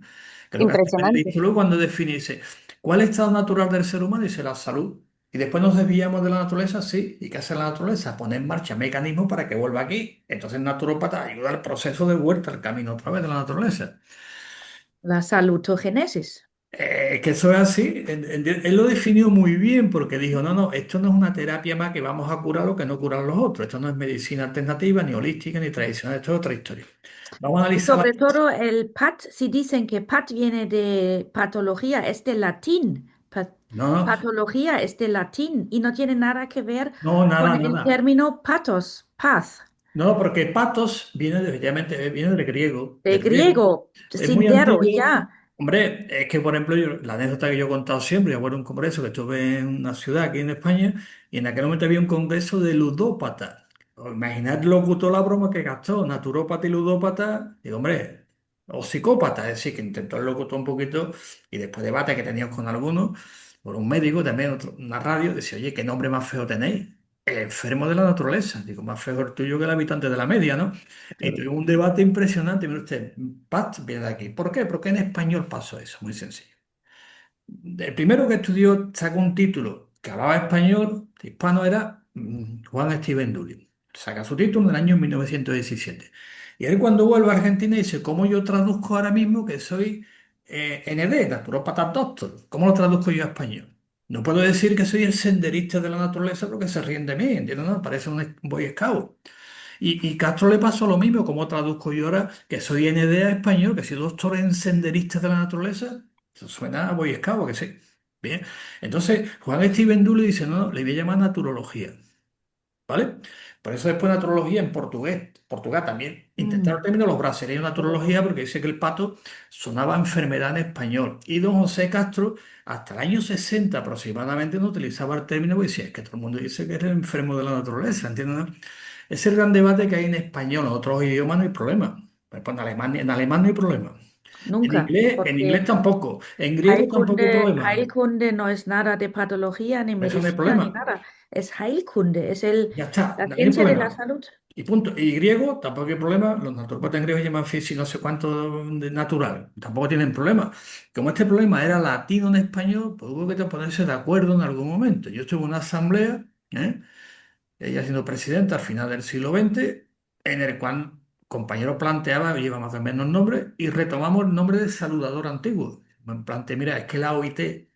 Que es lo que hace Impresionante. Benedicto luego cuando define, dice, ¿cuál es el estado natural del ser humano? Dice la salud. Y después nos desviamos de la naturaleza, sí. ¿Y qué hace la naturaleza? Poner en marcha mecanismos para que vuelva aquí. Entonces, el naturópata ayuda al proceso de vuelta al camino otra vez de la naturaleza. La salutogénesis. Que eso es así. Él lo definió muy bien porque dijo, no, no, esto no es una terapia más que vamos a curar lo que no curan los otros. Esto no es medicina alternativa, ni holística, ni tradicional. Esto es otra historia. Vamos a Y analizar sobre todo el PAT, si dicen que PAT viene de patología, es de latín. No, no, Patología es de latín y no tiene nada que ver no, con nada, el nada. término pathos, path, No, porque patos viene, efectivamente, viene del griego, de del griego. griego, Es muy sendero, antiguo. ya. Hombre, es que por ejemplo, la anécdota que yo he contado siempre, yo acuerdo un congreso que estuve en una ciudad aquí en España y en aquel momento había un congreso de ludópatas. Imaginad lo locutor la broma que gastó, naturópata y ludópata, digo, hombre, o psicópata, es decir, que intentó el locutor un poquito y después debate que teníamos con algunos, por un médico, también una radio, decía, oye, ¿qué nombre más feo tenéis? El enfermo de la naturaleza. Digo, más feo el tuyo que el habitante de la media, ¿no? Y Claro. tuve un debate impresionante. Mire usted, Pat viene de aquí. ¿Por qué? Porque en español pasó eso, muy sencillo. El primero que estudió, sacó un título que hablaba español, hispano, era Juan Steven Dulin. Saca su título en el año 1917. Y él cuando vuelve a Argentina dice, ¿cómo yo traduzco ahora mismo que soy ND, Naturópata Doctor? ¿Cómo lo traduzco yo a español? No puedo decir que soy el senderista de la naturaleza porque se ríen de mí, ¿entiendes? No, parece un Boy Scout. Y Castro le pasó lo mismo, ¿cómo traduzco yo ahora que soy ND a español, que soy doctor en senderistas de la naturaleza? Eso suena a Boy Scout, que sí. Bien. Entonces, Juan Steven Dule dice, no, no, le voy a llamar naturología. ¿Vale? Por eso después naturología en portugués. Portugal también. Intentaron Mm, el término los brasileños naturología porque dice que el pato sonaba a enfermedad en español. Y don José Castro, hasta el año 60 aproximadamente, no utilizaba el término porque decía, es que todo el mundo dice que eres enfermo de la naturaleza, ¿entiendes? ¿No? Es el gran debate que hay en español. En otros idiomas no hay problema. Pues en alemán no hay problema. nunca, En inglés porque tampoco. En griego tampoco hay problema. Heilkunde no es nada de patología, ni Eso no hay medicina, ni problema. nada. Es Heilkunde, es Ya está, la no hay ciencia de la problema. salud. Y punto. Y griego, tampoco hay problema. Los naturópatas griegos llaman fisi no sé cuánto de natural. Tampoco tienen problema. Como este problema era latino en español, pues hubo que ponerse de acuerdo en algún momento. Yo estuve en una asamblea, ¿eh? Ella siendo presidenta al final del siglo XX, en el cual compañero planteaba, oye, vamos a cambiarnos nombre y retomamos el nombre de saludador antiguo. Me planteé, mira, es que la OIT.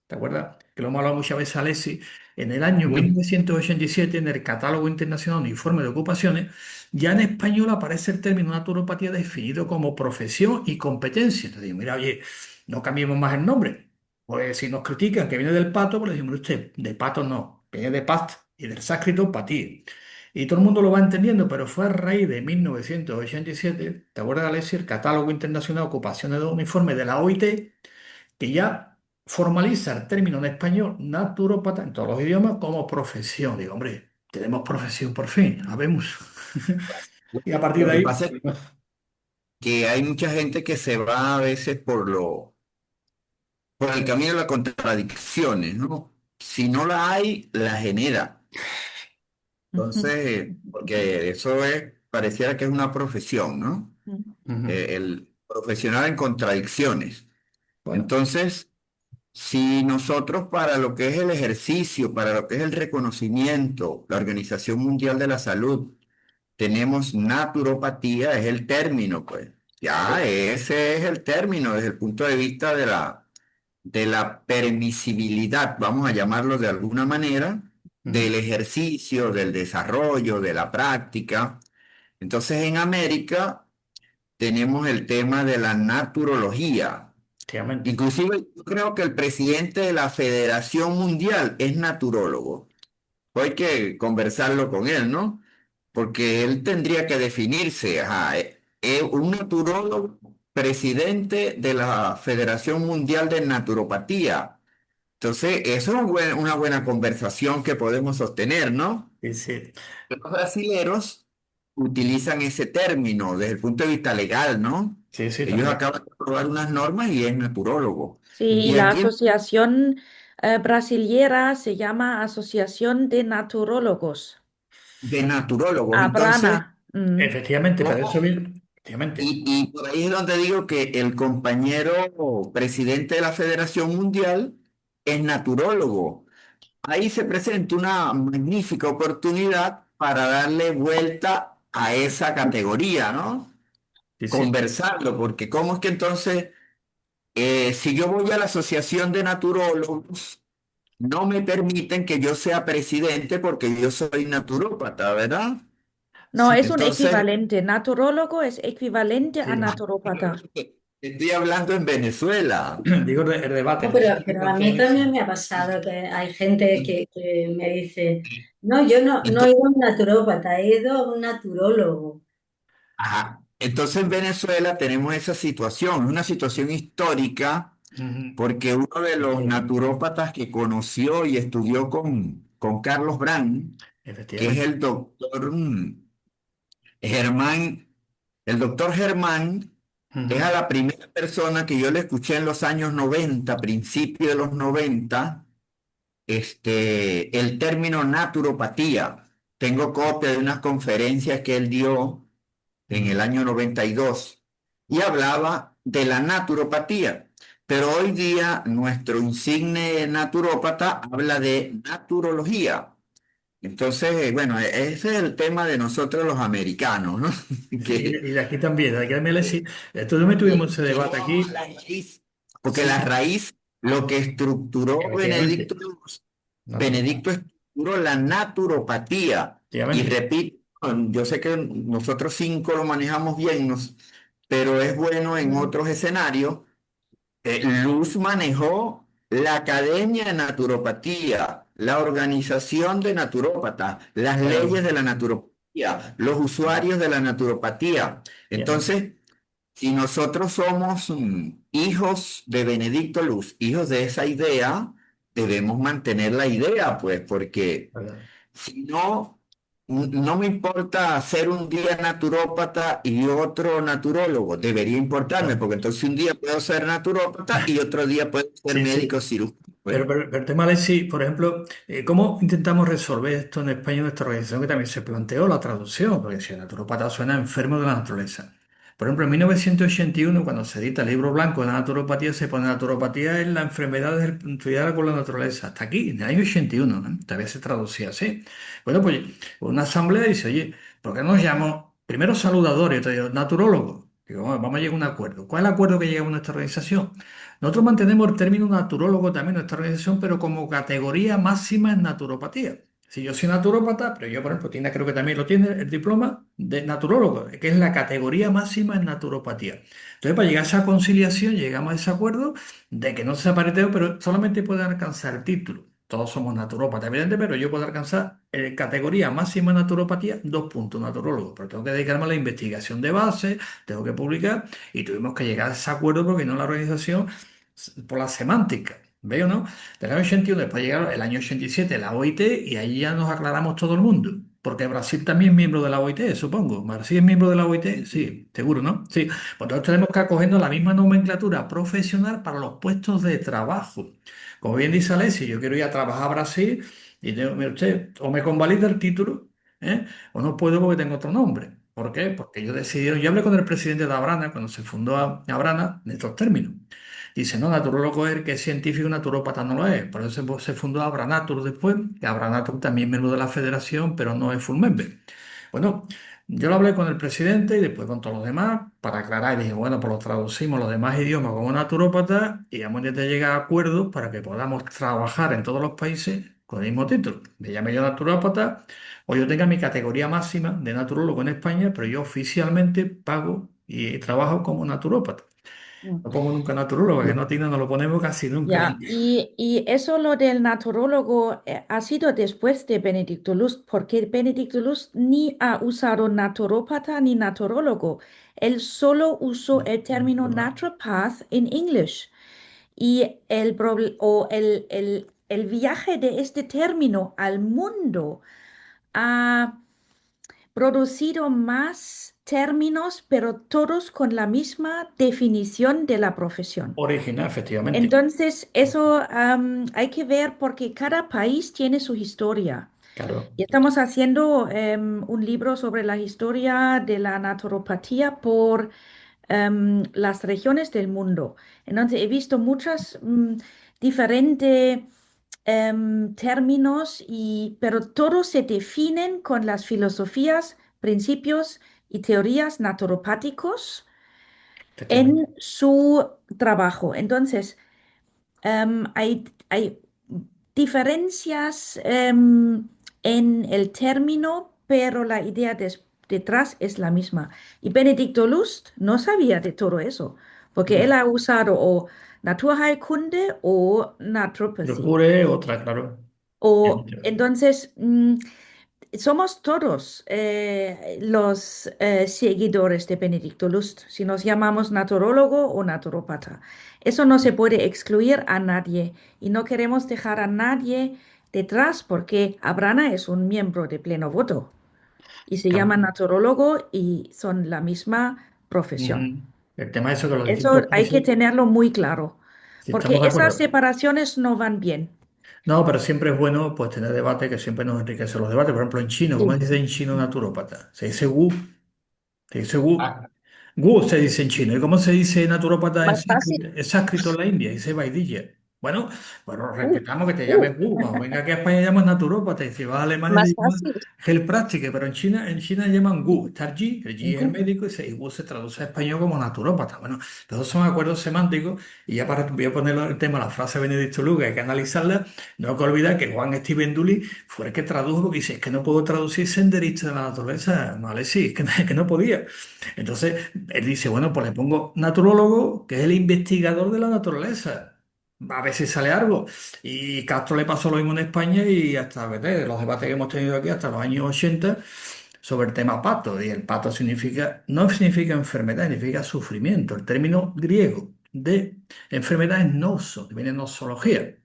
¿Te acuerdas? Que lo hemos hablado muchas veces, Alessi. En el año 1987, en el Catálogo Internacional de Informes de Ocupaciones, ya en español aparece el término naturopatía definido como profesión y competencia. Entonces digo, mira, oye, no cambiemos más el nombre. Pues si nos critican que viene del pato, pues le decimos, usted, de pato no, viene de past y del sánscrito patía. Y todo el mundo lo va entendiendo, pero fue a raíz de 1987, ¿te acuerdas, Alessi? El Catálogo Internacional de Ocupaciones de Uniformes de la OIT que ya formaliza el término en español naturópata en todos los idiomas como profesión. Digo, hombre, tenemos profesión por fin, habemos. Y a partir Lo de que ahí, pasa es que hay mucha gente que se va a veces por el camino de las contradicciones, ¿no? Si no la hay, la genera. Entonces, porque eso es, pareciera que es una profesión, ¿no? ujú, El profesional en contradicciones. bueno, Entonces, si nosotros para lo que es el ejercicio, para lo que es el reconocimiento, la Organización Mundial de la Salud, tenemos naturopatía, es el término, pues. Ya, claro, ese es el término desde el punto de vista de la permisibilidad, vamos a llamarlo de alguna manera, ujú, del ejercicio, del desarrollo, de la práctica. Entonces, en América tenemos el tema de la naturología. efectivamente. Inclusive, yo creo que el presidente de la Federación Mundial es naturólogo. Hay que conversarlo con él, ¿no? Porque él tendría que definirse, ajá, un naturólogo presidente de la Federación Mundial de Naturopatía. Entonces, eso es una buena conversación que podemos sostener, ¿no? Sí, sí, Los brasileros utilizan ese término desde el punto de vista legal, ¿no? sí, sí, Ellos también. acaban de aprobar unas normas y es naturólogo. Sí, y Y la aquí asociación brasilera se llama Asociación de Naturólogos. de naturólogos. Entonces, Abrana. Mm. Efectivamente, pero eso ojo, viene, efectivamente. y por ahí es donde digo que el compañero presidente de la Federación Mundial es naturólogo. Ahí se presenta una magnífica oportunidad para darle vuelta a esa categoría, ¿no? Sí, sí. Conversarlo, porque ¿cómo es que entonces, si yo voy a la Asociación de Naturólogos, no me permiten que yo sea presidente porque yo soy naturópata, ¿verdad? No, es un Entonces, equivalente. Naturólogo es equivalente a Sí. naturópata. estoy hablando en Venezuela. Digo el debate, No, el debate que pero a mí plantean es. también me ha pasado que hay gente que me dice, no, yo no he Entonces, ido a un naturópata, he ido a un naturólogo. ajá. Entonces en Venezuela tenemos esa situación, una situación histórica, Ujú, porque uno de los histórico, naturópatas que conoció y estudió con Carlos Brand, que es efectivamente. Germán, el doctor Germán, Es a Ujú. la primera persona que yo le escuché en los años 90, principio de los 90, el término naturopatía. Tengo copia de unas conferencias que él dio en el Ujú. año 92 y hablaba de la naturopatía. Pero hoy día nuestro insigne naturópata habla de naturología. Entonces, bueno, ese es el tema de nosotros los americanos, ¿no? Sí, Que, y de aquí también, de aquí también sí. Entonces me tuvimos ese que no debate vamos a aquí. la raíz, porque la Sí, raíz, lo que estructuró efectivamente. Natural. Benedicto estructuró la naturopatía. Y Efectivamente. repito, yo sé que nosotros cinco lo manejamos bien, pero es bueno en otros escenarios. Luz manejó la Academia de Naturopatía, la Organización de Naturópatas, las leyes Claro. de la naturopatía, los usuarios de la naturopatía. Efectivamente. Entonces, si nosotros somos hijos de Benedicto Luz, hijos de esa idea, debemos mantener la idea, pues, porque ¿Verdad? si no, no me importa ser un día naturópata y otro naturólogo. Debería importarme, Claro. porque entonces un día puedo ser naturópata y otro día puedo ser Sí, médico sí. cirujano. Pues. Pero el tema es si, por ejemplo, ¿cómo intentamos resolver esto en España en nuestra organización que también se planteó la traducción? Porque si el naturopata suena enfermo de la naturaleza. Por ejemplo, en 1981, cuando se edita el libro blanco de la naturopatía, se pone naturopatía en la enfermedad estudiada con la naturaleza. Hasta aquí, en el año 81, ¿eh? Todavía se traducía así. Bueno, pues una asamblea dice, oye, ¿por qué no nos llamamos primero saludadores y otro digo, naturólogos? Digo, bueno, vamos a llegar a un acuerdo. ¿Cuál es el acuerdo que llegamos a nuestra organización? Nosotros mantenemos el término naturólogo también en nuestra organización, pero como categoría máxima en naturopatía. Si yo soy naturópata, pero yo, por ejemplo, Tina creo que también lo tiene, el diploma de naturólogo, que es la categoría máxima en naturopatía. Entonces, para llegar a esa conciliación, llegamos a ese acuerdo de que no se pariteo, pero solamente puede alcanzar el título. Todos somos naturópatas, evidente, pero yo puedo alcanzar categoría máxima en naturopatía, 2 puntos naturólogo. Pero tengo que dedicarme a la investigación de base, tengo que publicar y tuvimos que llegar a ese acuerdo porque no la organización por la semántica. ¿Veo, no? Del año 81, después llegaron el año 87 la OIT y ahí ya nos aclaramos todo el mundo. Porque Brasil también es miembro de la OIT, supongo. ¿Brasil es miembro de la OIT? Sí, seguro, ¿no? Sí. Pues nosotros tenemos que ir cogiendo la misma nomenclatura profesional para los puestos de trabajo. Como bien dice Alessi, yo quiero ir a trabajar a Brasil y tengo, mire usted, o me convalida el título, ¿eh? O no puedo porque tengo otro nombre. ¿Por qué? Porque ellos decidieron, yo hablé con el presidente de Abrana cuando se fundó Abrana en estos términos. Dice, no, naturólogo es el que es científico, naturópata no lo es. Por eso se fundó Abranatur después, que Abranatur también es miembro de la federación, pero no es full member. Bueno, yo lo hablé con el presidente y después con todos los demás para aclarar y dije, bueno, pues lo traducimos los demás idiomas como naturópata y vamos a intentar llegar a acuerdos para que podamos trabajar en todos los países con el mismo título. Me llame yo naturópata o yo tenga mi categoría máxima de naturólogo en España, pero yo oficialmente pago y trabajo como naturópata. Mm. No pongo nunca naturólogo, que no tiene, no lo ponemos casi nunca. Ya, y eso lo del naturólogo ha sido después de Benedicto Luz, porque Benedicto Luz ni ha usado naturópata ni naturólogo. Él solo usó el término naturopath en English. Y el viaje de este término al mundo ha producido más términos, pero todos con la misma definición de la profesión. Original, efectivamente. Entonces, eso hay que ver porque cada país tiene su historia. Claro. Y estamos haciendo un libro sobre la historia de la naturopatía por las regiones del mundo. Entonces, he visto muchas diferentes términos, pero todos se definen con las filosofías, principios y teorías naturopáticos Efectivamente. en su trabajo. Entonces, hay diferencias en el término, pero la idea detrás es la misma. Y Benedicto Lust no sabía de todo eso, porque él No. ha usado o Naturheilkunde o Naturopathy. Procure otra, claro. O entonces, somos todos los seguidores de Benedicto Lust, si nos llamamos naturólogo o naturópata. Eso no se puede excluir a nadie y no queremos dejar a nadie detrás porque Abrana es un miembro de pleno voto y se llama Claro. naturólogo y son la misma profesión. Ujú. El tema es eso que los distintos Eso hay que países, tenerlo muy claro, si estamos porque de esas acuerdo. separaciones no van bien. No, pero siempre es bueno pues tener debate que siempre nos enriquece los debates. Por ejemplo, en chino, ¿cómo se Sí. dice en chino naturópata? Se dice wu, se dice wu. Wu se dice en chino. ¿Y cómo se dice naturópata Más fácil, en sánscrito en la India? Dice Vaidilla. Bueno, bueno, Uh, respetamos que te uh, llames Wu. Cuando venga aquí a España llamas naturópata. Y si vas a Alemania te más llaman fácil. Heilpraktiker. Pero en China llaman Wu. Está el G es el gu- médico y Wu se traduce a español como naturópata. Bueno, todos son acuerdos semánticos. Y ya para voy a poner el tema, la frase de Benedicto Lugo, hay que analizarla. No hay que olvidar que Juan Steven Dully fue el que tradujo, porque dice, es que no puedo traducir senderista de la naturaleza. Vale, sí, es que, es que no podía. Entonces, él dice, bueno, pues le pongo naturólogo, que es el investigador de la naturaleza. A ver si sale algo. Y Castro le pasó lo mismo en España y hasta, vete, los debates que hemos tenido aquí hasta los años 80 sobre el tema pato. Y el pato significa, no significa enfermedad, significa sufrimiento. El término griego de enfermedad es noso, que viene de nosología.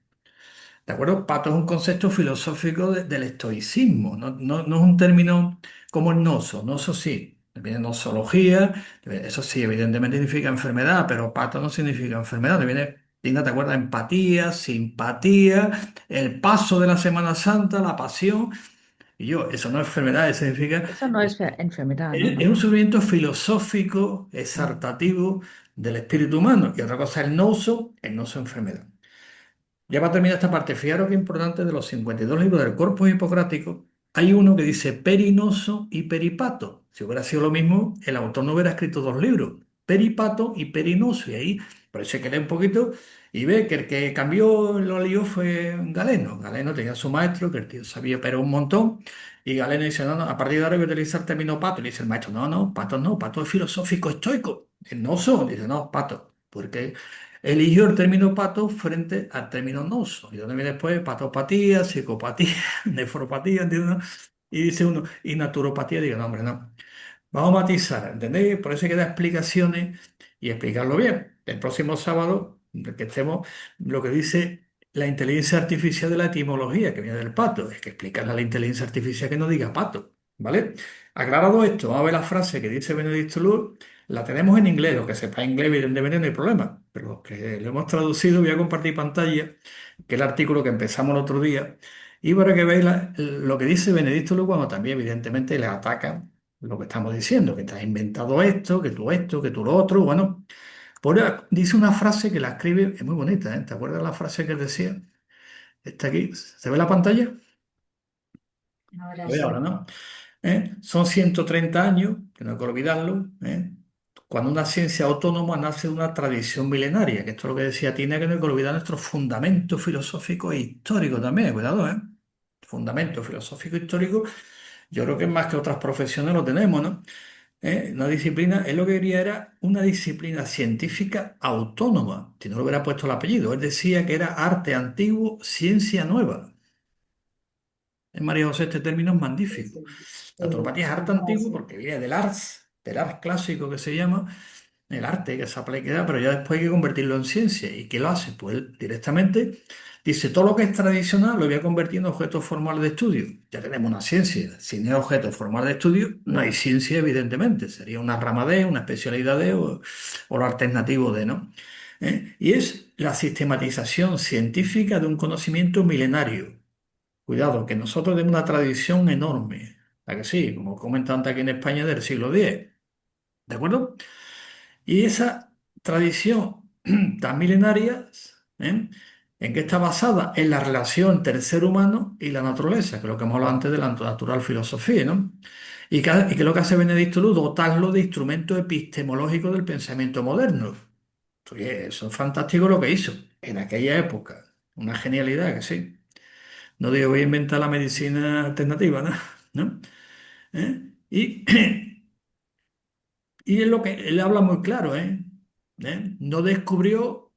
¿De acuerdo? Pato es un concepto filosófico del estoicismo, no es un término como el noso. Noso sí, viene nosología, eso sí, evidentemente significa enfermedad, pero pato no significa enfermedad, viene, Linda, ¿te acuerdas? Empatía, simpatía, el paso de la Semana Santa, la pasión. Y yo, eso no es enfermedad, eso significa, Eso no es enfermedad, ¿no? es un sufrimiento filosófico, exaltativo del espíritu humano. Y otra cosa es el noso enfermedad. Ya para terminar esta parte, fijaros qué importante de los 52 libros del Corpus Hipocrático, hay uno que dice perinoso y peripato. Si hubiera sido lo mismo, el autor no hubiera escrito dos libros, peripato y perinoso. Y ahí parece que lee un poquito y ve que el que cambió lo lió fue Galeno. Galeno tenía su maestro, que el tío sabía pero un montón. Y Galeno dice, no, no, a partir de ahora voy a utilizar el término pato. Y le dice el maestro, no, no, pato no, pato es filosófico estoico. El noso, dice, no, pato. Porque eligió el término pato frente al término noso. Y donde viene después patopatía, psicopatía, nefropatía, ¿entiendes? Y dice uno, y naturopatía, digo, no, hombre, no. Vamos a matizar, ¿entendéis? Por eso hay que dar explicaciones y explicarlo bien. El próximo sábado, que estemos, lo que dice la inteligencia artificial de la etimología, que viene del pato, es que explicarle a la inteligencia artificial que no diga pato, ¿vale? Aclarado esto, vamos a ver la frase que dice Benedicto Luz, la tenemos en inglés, los que sepa inglés, evidentemente no hay problema, pero los que lo hemos traducido, voy a compartir pantalla, que es el artículo que empezamos el otro día, y para que veáis lo que dice Benedicto Luz cuando también evidentemente le atacan lo que estamos diciendo, que te has inventado esto, que tú lo otro. Bueno, dice una frase que la escribe, es muy bonita, ¿eh? ¿Te acuerdas la frase que él decía? Está aquí, ¿se ve la pantalla? Ahora Se ve ahora, sí. ¿no? Son 130 años, que no hay que olvidarlo, ¿eh? Cuando una ciencia autónoma nace de una tradición milenaria, que esto es lo que decía Tina, que no hay que olvidar nuestros fundamentos filosóficos e históricos también, cuidado, ¿eh? Fundamento filosófico e histórico, yo creo que más que otras profesiones lo tenemos, ¿no? Una disciplina, él lo que quería era una disciplina científica autónoma, si no le hubiera puesto el apellido. Él decía que era arte antiguo, ciencia nueva. En María José este término es Sí, magnífico. sí, La sí, naturopatía es arte no, antiguo sí. porque viene del ars clásico que se llama, el arte que se aplica, pero ya después hay que convertirlo en ciencia. ¿Y qué lo hace? Pues él directamente dice, todo lo que es tradicional lo voy a convertir en objeto formal de estudio. Ya tenemos una ciencia. Si no hay objeto formal de estudio, no hay ciencia, evidentemente. Sería una rama de, una especialidad de o lo alternativo de, ¿no? Y es la sistematización científica de un conocimiento milenario. Cuidado, que nosotros tenemos una tradición enorme. ¿A que sí? Como comentan antes aquí en España del siglo X. ¿De acuerdo? Y esa tradición tan milenaria, ¿eh? ¿En qué está basada? En la relación entre el ser humano y la naturaleza, que es lo que hemos hablado antes de la natural filosofía, ¿no? Y que lo que hace Benedicto Luz, dotarlo de instrumentos epistemológicos del pensamiento moderno. Oye, eso es fantástico lo que hizo en aquella época. Una genialidad, que sí. No digo voy a inventar la medicina alternativa, ¿no? ¿No? Y Y es lo que él habla muy claro, ¿eh? No descubrió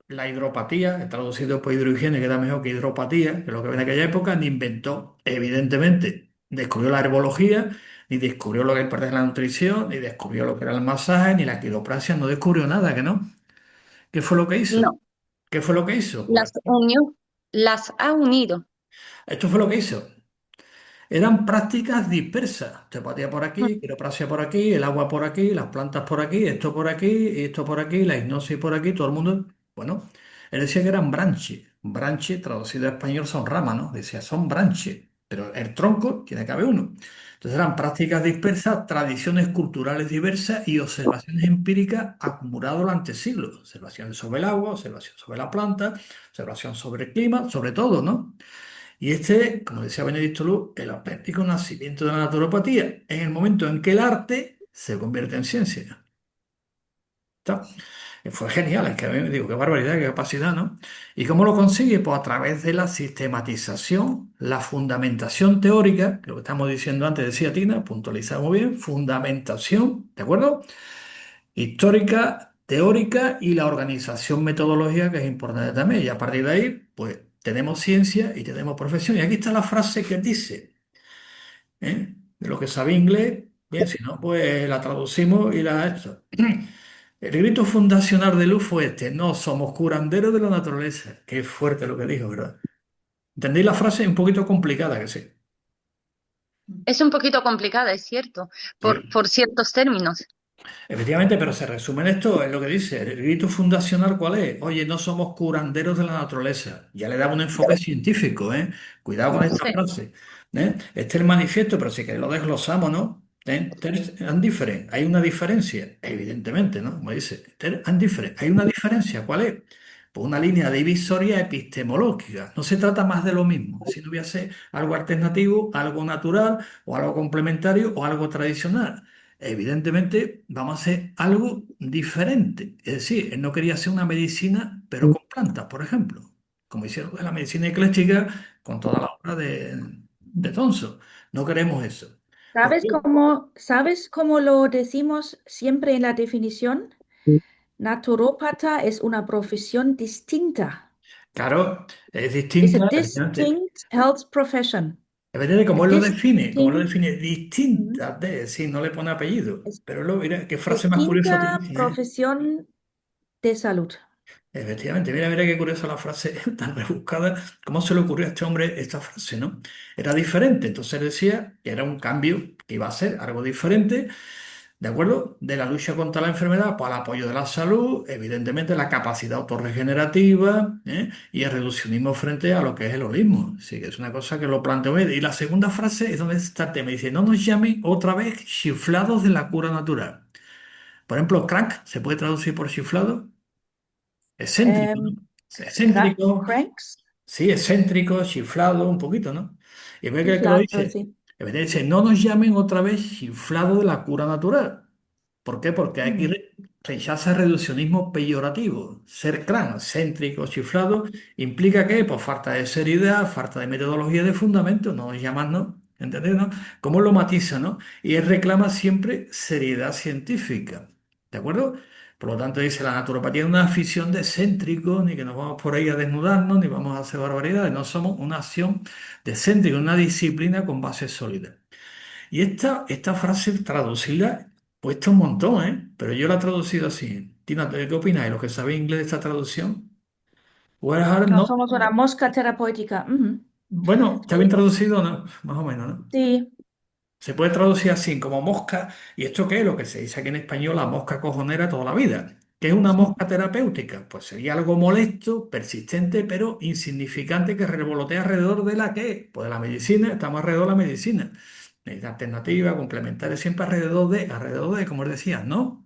la hidropatía, he traducido por hidrohigiene, que era mejor que hidropatía, que es lo que ven en aquella época, ni inventó, evidentemente, descubrió la herbología, ni descubrió lo que es parte de la nutrición, ni descubrió lo que era el masaje, ni la quiropraxia, no descubrió nada, ¿que no? ¿Qué fue lo que hizo? No, ¿Qué fue lo que hizo? Pues las unió, las ha unido. esto fue lo que hizo. Eran prácticas dispersas. Osteopatía por aquí, quiropraxia por aquí, el agua por aquí, las plantas por aquí, y esto por aquí, la hipnosis por aquí, todo el mundo. Bueno, él decía que eran branches. Branches, traducido a español, son ramas, ¿no? Decía, son branches, pero el tronco tiene que haber uno. Entonces eran prácticas dispersas, tradiciones culturales diversas y observaciones empíricas acumuladas durante siglos. Observaciones sobre el agua, observación sobre la planta, observación sobre el clima, sobre todo, ¿no? Y este, como decía Benedicto Luz, el auténtico nacimiento de la naturopatía, en el momento en que el arte se convierte en ciencia. ¿Está? Y fue genial, es que a mí me digo, qué barbaridad, qué capacidad, ¿no? ¿Y cómo lo consigue? Pues a través de la sistematización, la fundamentación teórica, lo que estamos diciendo antes, decía Tina, puntualizamos bien, fundamentación, ¿de acuerdo? Histórica, teórica y la organización metodológica, que es importante también. Y a partir de ahí, pues tenemos ciencia y tenemos profesión. Y aquí está la frase que dice, ¿eh? De lo que sabe inglés, bien, si no, pues la traducimos y la esto. El grito fundacional de Luz fue este: no somos curanderos de la naturaleza. Qué fuerte lo que dijo, ¿verdad? ¿Entendéis la frase? Es un poquito complicada, que sí. Es un poquito complicada, es cierto, Sí. por ciertos términos. Efectivamente, pero se resume en esto, es lo que dice. El grito fundacional, ¿cuál es? Oye, no somos curanderos de la naturaleza. Ya le da un enfoque científico, ¿eh? Cuidado con esta Sí. frase. ¿Eh? Este es el manifiesto, pero si que lo desglosamos, ¿no? And different. Hay una diferencia, evidentemente, ¿no? Como dice, and different. Hay una diferencia, ¿cuál es? Pues una línea divisoria epistemológica. No se trata más de lo mismo. Si no hubiese algo alternativo, algo natural, o algo complementario, o algo tradicional. Evidentemente vamos a hacer algo diferente. Es decir, él no quería hacer una medicina, pero con plantas, por ejemplo, como hicieron en la medicina ecléctica con toda la obra de Thomson. No queremos eso. ¿Por qué? Sabes cómo lo decimos siempre en la definición? Naturópata es una profesión distinta. Claro, es Es a distinta, efectivamente. distinct health profession. Efectivamente, A como él lo distinct, define, mm, distinta de, sí, no le pone apellido. es Pero luego, mira, qué frase más curiosa distinta utiliza, ¿eh? profesión de salud. Efectivamente, mira qué curiosa la frase tan rebuscada. ¿Cómo se le ocurrió a este hombre esta frase, no? Era diferente, entonces decía que era un cambio que iba a ser algo diferente, ¿de acuerdo? De la lucha contra la enfermedad para el apoyo de la salud, evidentemente la capacidad autorregenerativa, ¿eh? Y el reduccionismo frente a lo que es el holismo. Sí, que es una cosa que lo planteo bien. Y la segunda frase es donde está el tema. Dice, no nos llamen otra vez chiflados de la cura natural. Por ejemplo, crack se puede traducir por chiflado. Excéntrico, ¿no? Em, Excéntrico, Cranks, sí, excéntrico, chiflado, un poquito, ¿no? Y ve que lo chiflado, dice. sí. En vez de decir, no nos llamen otra vez chiflado de la cura natural. ¿Por qué? Porque aquí Mm, rechaza el reduccionismo peyorativo. Ser crán, excéntrico, chiflado, implica que, pues, falta de seriedad, falta de metodología de fundamento, no llamarnos, ¿entendés, no? ¿Cómo lo matiza, no? Y él reclama siempre seriedad científica, ¿de acuerdo? Por lo tanto, dice, la naturopatía es una afición de excéntricos, ni que nos vamos por ahí a desnudarnos, ni vamos a hacer barbaridades, no somos una acción de excéntrico, una disciplina con base sólida. Y esta frase traducirla cuesta un montón, ¿eh? Pero yo la he traducido así. Tina, ¿qué opináis? ¿Los que sabéis inglés de esta traducción? Where are No not- somos una mosca terapéutica. Ujú. Bueno, ¿está bien traducido o no? Más o menos, ¿no? Sí, Se puede traducir así, como mosca. ¿Y esto qué es? Lo que se dice aquí en español, la mosca cojonera toda la vida. ¿Qué es una sí. mosca terapéutica? Pues sería algo molesto, persistente, pero insignificante que revolotea alrededor de la que, pues de la medicina, estamos alrededor de la medicina. Medicina alternativa, complementaria, siempre alrededor de, como os decía, ¿no?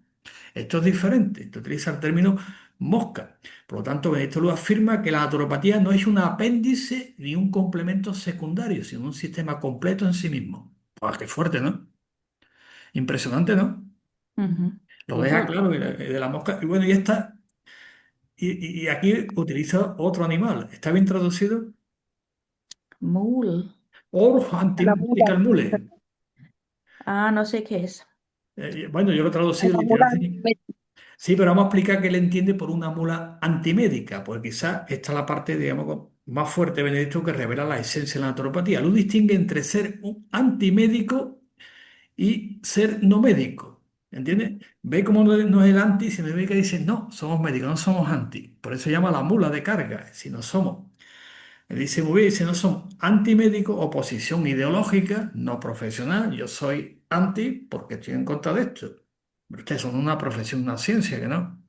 Esto es diferente. Esto utiliza el término mosca. Por lo tanto, Benedicto Luz afirma que la naturopatía no es un apéndice ni un complemento secundario, sino un sistema completo en sí mismo. ¡Guau, qué fuerte, ¿no? Impresionante, ¿no? Ujú. Lo deja claro de la mosca. Y bueno, y esta, y aquí utiliza otro animal. ¿Está bien traducido? Mule. Or La mula. antimedical mule. Ah, no sé qué es. Bueno, yo lo he traducido Una literal. mula. Sí, pero vamos a explicar qué le entiende por una mula antimédica, porque quizás esta es la parte, digamos, más fuerte, Benedicto, que revela la esencia de la naturopatía. Luz distingue entre ser un antimédico y ser no médico. ¿Entiendes? Ve cómo no es el anti, sino ve que dice, no, somos médicos, no somos anti. Por eso se llama la mula de carga, si no somos. Me dice muy bien, si no son antimédicos, oposición ideológica, no profesional. Yo soy anti porque estoy en contra de esto. Pero ustedes son una profesión, una ciencia, que no.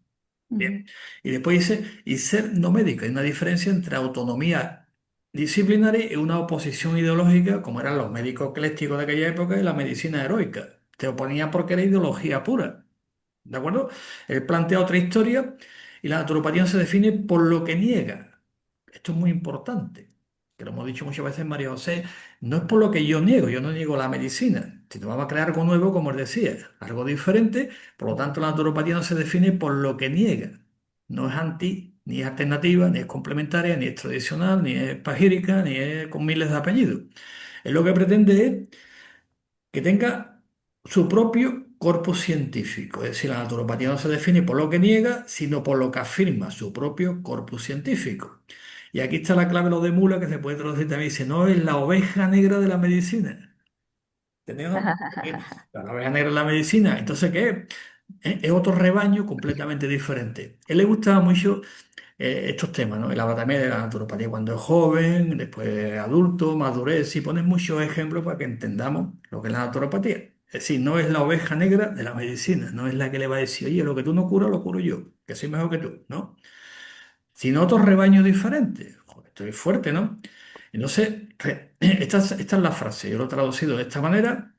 Bien. Ujú. Y después dice, y ser no médico. Hay una diferencia entre autonomía disciplinaria y una oposición ideológica, como eran los médicos eclécticos de aquella época y la medicina heroica. Te oponía porque era ideología pura. ¿De acuerdo? Él plantea otra historia y la naturopatía se define por lo que niega. Esto es muy importante, que lo hemos dicho muchas veces, María José, no es por lo que yo no niego la medicina, sino vamos a crear algo nuevo, como él decía, algo diferente, por lo tanto la naturopatía no se define por lo que niega, no es anti, ni es alternativa, ni es complementaria, ni es tradicional, ni es pagírica, ni es con miles de apellidos. Es lo que pretende es que tenga su propio corpus científico. Es decir, la naturopatía no se define por lo que niega, sino por lo que afirma su propio corpus científico. Y aquí está la clave, lo de Mula, que se puede traducir también. Dice, no es la oveja negra de la medicina. ¿Entendés, no? La oveja negra de la medicina. Entonces, ¿qué es? Es otro rebaño completamente diferente. A él le gustaba mucho estos temas, ¿no? Él habla también de la naturopatía cuando es joven, después adulto, madurez, y pones muchos ejemplos para que entendamos lo que es la naturopatía. Es decir, no es la oveja negra de la medicina, no es la que le va a decir, oye, lo que tú no curas, lo curo yo, que soy mejor que tú, ¿no? Sino otros rebaños diferentes. Joder, esto es fuerte, ¿no? Entonces, esta es la frase, yo lo he traducido de esta manera,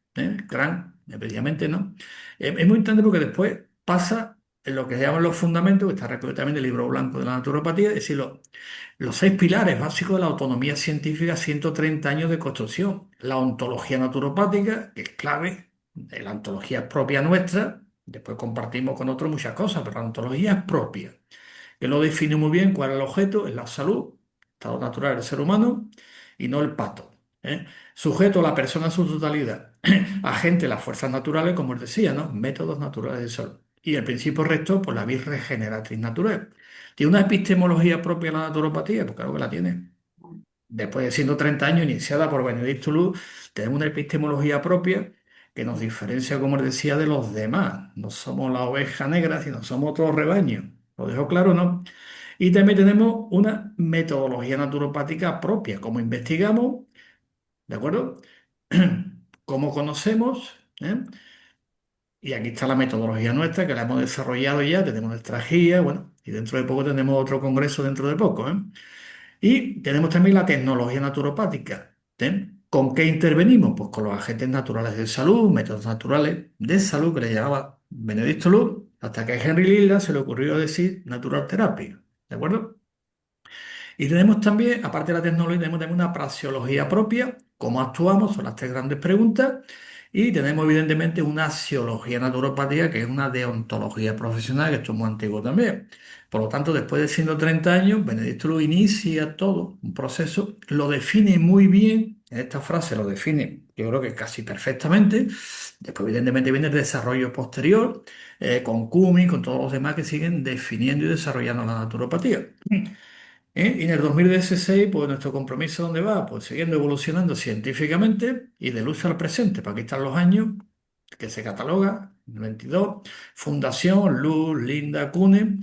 gran, efectivamente, ¿no? Es muy importante porque después pasa en lo que se llaman los fundamentos, que está recogido también del libro blanco de la naturopatía, es decir, los 6 pilares básicos de la autonomía científica, 130 años de construcción. La ontología naturopática, que es clave, la ontología es propia nuestra, después compartimos con otros muchas cosas, pero la ontología es propia que lo define muy bien cuál es el objeto, es la salud, estado natural del ser humano, y no el pato. ¿Eh? Sujeto a la persona en su totalidad, agente de las fuerzas naturales, como os decía, ¿no? Métodos naturales de salud. Y el principio recto, pues la vis regeneratriz natural. ¿Tiene una epistemología propia la naturopatía? Pues claro que la tiene. Después de 130 años, iniciada por Benedicto Luz, tenemos una epistemología propia que nos diferencia, como os decía, de los demás. No somos la oveja negra, sino somos otro rebaño. ¿Lo dejo claro, no? Y también tenemos una metodología naturopática propia, cómo investigamos, ¿de acuerdo? Cómo conocemos, ¿eh? Y aquí está la metodología nuestra, que la hemos desarrollado ya, tenemos nuestra guía, bueno, y dentro de poco tenemos otro congreso dentro de poco, ¿eh? Y tenemos también la tecnología naturopática. ¿Eh? ¿Con qué intervenimos? Pues con los agentes naturales de salud, métodos naturales de salud que le llamaba Benedicto Luz, hasta que a Henry Lila se le ocurrió decir natural terapia. ¿De acuerdo? Y tenemos también, aparte de la tecnología, tenemos también una praxeología propia, cómo actuamos, son las 3 grandes preguntas. Y tenemos evidentemente una axiología naturopática, que es una deontología profesional, que esto es muy antiguo también. Por lo tanto, después de 130 años, Benedicto lo inicia todo un proceso, lo define muy bien, en esta frase lo define, yo creo que casi perfectamente. Después, evidentemente, viene el desarrollo posterior, con Kumi, con todos los demás que siguen definiendo y desarrollando la naturopatía. Y en el 2016, pues nuestro compromiso, ¿dónde va? Pues siguiendo evolucionando científicamente y del uso al presente, para aquí están los años que se cataloga, el 22, Fundación Luz Linda Cune,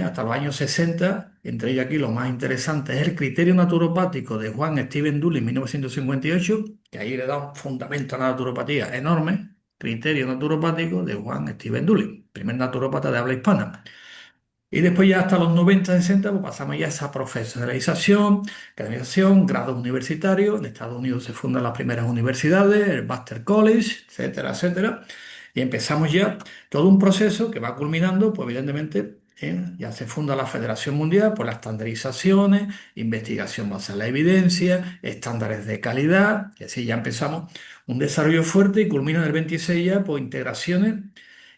hasta los años 60, entre ellos aquí lo más interesante es el criterio naturopático de Juan Steven Dully en 1958, que ahí le da un fundamento a la naturopatía enorme, criterio naturopático de Juan Steven Dully, primer naturópata de habla hispana. Y después ya hasta los 90, 60, pues pasamos ya a esa profesionalización, academización, grados universitarios. En Estados Unidos se fundan las primeras universidades, el Master College, etcétera, etcétera. Y empezamos ya todo un proceso que va culminando, pues evidentemente, ya se funda la Federación Mundial por las estandarizaciones, investigación basada en la evidencia, estándares de calidad, y así ya empezamos un desarrollo fuerte y culmina en el 26 ya por integraciones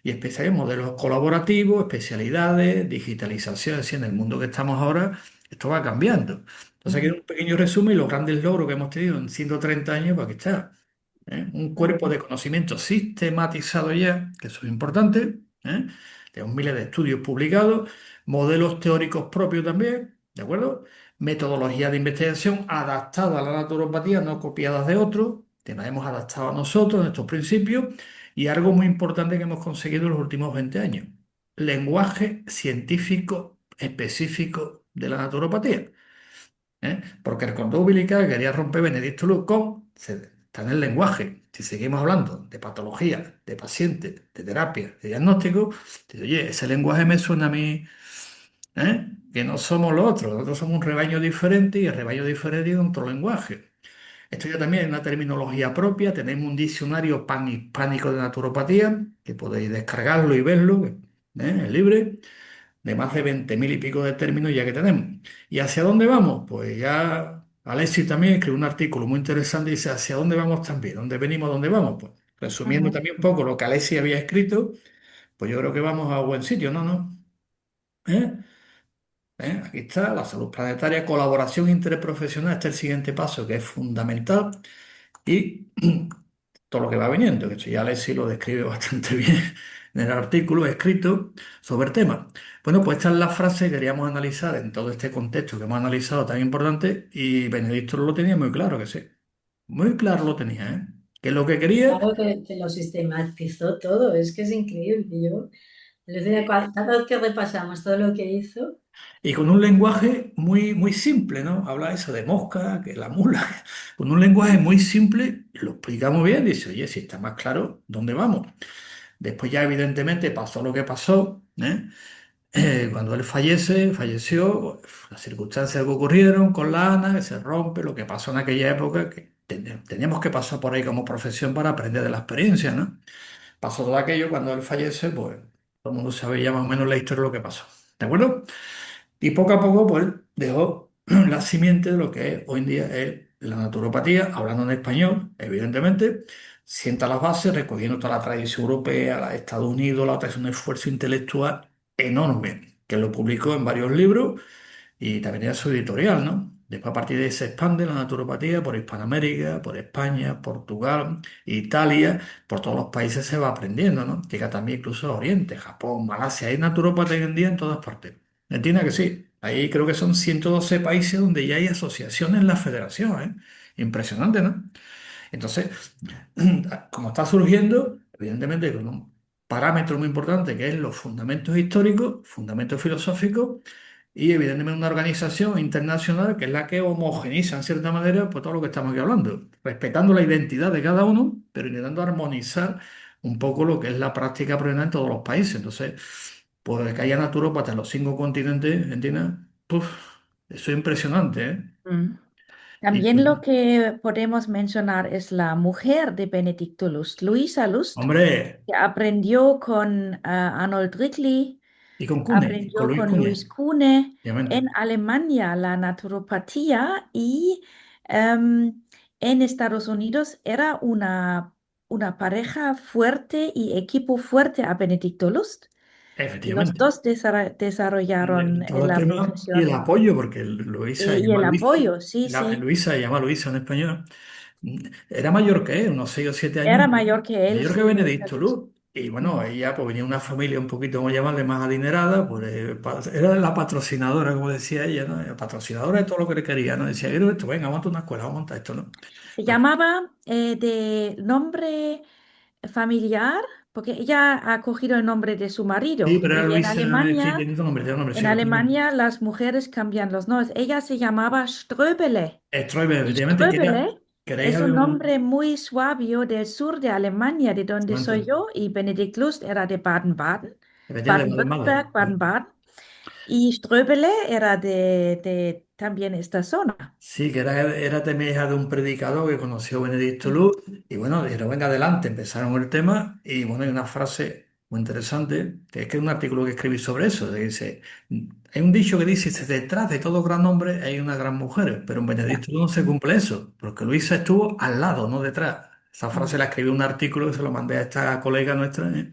y especiales, modelos colaborativos, especialidades, digitalización, es decir, en el mundo que estamos ahora, esto va cambiando. Entonces, aquí un pequeño resumen y los grandes logros que hemos tenido en 130 años, pues aquí está. Un cuerpo de conocimiento sistematizado ya, que eso es importante. Tenemos miles de estudios publicados, modelos teóricos propios también, ¿de acuerdo? Metodología de investigación adaptada a la naturopatía, no copiadas de otros, que las hemos adaptado a nosotros en estos principios. Y algo muy importante que hemos conseguido en los últimos 20 años, lenguaje científico específico de la naturopatía. Porque el cordón umbilical que quería romper Benedicto Lucón está en el lenguaje. Si seguimos hablando de patología, de pacientes, de terapia, de diagnóstico, dice, oye, ese lenguaje me suena a mí, que no somos los otros. Nosotros somos un rebaño diferente y el rebaño diferente es otro lenguaje. Esto ya también es una terminología propia. Tenemos un diccionario panhispánico de naturopatía que podéis descargarlo y verlo, es libre, de más de 20.000 y pico de términos ya que tenemos. ¿Y hacia dónde vamos? Pues ya Alexis también escribió un artículo muy interesante y dice, ¿hacia dónde vamos también? ¿Dónde venimos? ¿Dónde vamos? Pues resumiendo Ujú. también un poco lo que Alexis había escrito, pues yo creo que vamos a buen sitio, ¿no? ¿No? ¿Eh? Aquí está la salud planetaria, colaboración interprofesional, este es el siguiente paso que es fundamental y todo lo que va viniendo, que esto ya Alexis lo describe bastante bien en el artículo escrito sobre el tema. Bueno, pues esta es la frase que queríamos analizar en todo este contexto que hemos analizado tan importante y Benedicto lo tenía muy claro que sí, muy claro lo tenía, ¿eh? Que lo que quería Claro que lo sistematizó todo, es que es increíble. Yo, cada vez que repasamos todo lo que hizo, y con un lenguaje muy, muy simple, ¿no? Habla eso de mosca, que la mula, con un lenguaje muy simple, lo explicamos bien, dice, oye, si está más claro, ¿dónde vamos? Después ya evidentemente pasó lo que pasó, ¿eh? Cuando él falleció, pues, las circunstancias que ocurrieron con la ANA, que se rompe, lo que pasó en aquella época, que teníamos que pasar por ahí como profesión para aprender de la experiencia, ¿no? Pasó todo aquello, cuando él fallece, pues todo el mundo sabe ya más o menos la historia de lo que pasó. ¿De acuerdo? Y poco a poco, pues dejó la simiente de lo que es hoy en día es la naturopatía, hablando en español, evidentemente, sienta las bases, recogiendo toda la tradición europea, la de Estados Unidos, la otra es un esfuerzo intelectual enorme, que lo publicó en varios libros y también era su editorial, ¿no? Después a partir de ahí se expande la naturopatía por Hispanoamérica, por España, Portugal, Italia, por todos los países se va aprendiendo, ¿no? Llega también incluso a Oriente, Japón, Malasia, hay naturópatas hoy en día en todas partes. Entienda que sí, ahí creo que son 112 países donde ya hay asociaciones en la federación, ¿eh? Impresionante, ¿no? Entonces, como está surgiendo, evidentemente con un parámetro muy importante que es los fundamentos históricos, fundamentos filosóficos y evidentemente una organización internacional que es la que homogeneiza en cierta manera pues, todo lo que estamos aquí hablando, respetando la identidad de cada uno, pero intentando armonizar un poco lo que es la práctica profesional en todos los países. Entonces, pues que haya naturópatas en los 5 continentes, ¿entiendes? Puf, eso es impresionante, ¿eh? Mm. Y, También lo que podemos mencionar es la mujer de Benedicto Lust, Luisa Lust, hombre, que aprendió con Arnold Ridley, y con Cune, con aprendió Luis con Cune, Luis Kuhne obviamente. en Alemania la naturopatía y em, en Estados Unidos era una pareja fuerte y equipo fuerte a Benedicto Lust. Y los Efectivamente. dos desarrollaron Todo el la tema y el profesión apoyo, porque Luisa se y llama el Luisa, apoyo, sí, sí. Luisa se llama Luisa en español. Era mayor que él, unos 6 o 7 años, Era mayor que él, mayor que sí, Luisa Benedicto Lust. Luz. Y bueno, Ujú. ella pues venía de una familia un poquito, vamos a llamarle, más adinerada, pues era la patrocinadora, como decía ella, ¿no? La patrocinadora de todo lo que le quería, ¿no? Decía, quiero esto, venga, monta una escuela, vamos a montar esto, ¿no? Se Pues llamaba de nombre familiar, porque ella ha cogido el nombre de su sí, marido pero era y Luisa, sí, tenía otro nombre, sí, En efectivamente. Alemania las mujeres cambian los nombres. Ella se llamaba Ströbele. Stroiber, Y efectivamente, Ströbele que era es hija de un un... nombre muy suave del sur de Alemania, de donde soy Efectivamente, yo, y Benedikt Lust era de Baden-Baden, de madre. Baden-Württemberg, Baden-Baden, y Ströbele era de también esta zona. Sí, que era también hija de un predicador que conoció Benedicto Luz y bueno, dijeron, venga adelante, empezaron el tema y bueno, hay una frase muy interesante, que es que es un artículo que escribí sobre eso, que dice, hay un dicho que dice, detrás de todo gran hombre hay una gran mujer, pero en Benedicto Luz no se cumple eso, porque Luisa estuvo al lado, no detrás. Esa frase Mm. la escribí en un artículo que se lo mandé a esta colega nuestra, ¿eh?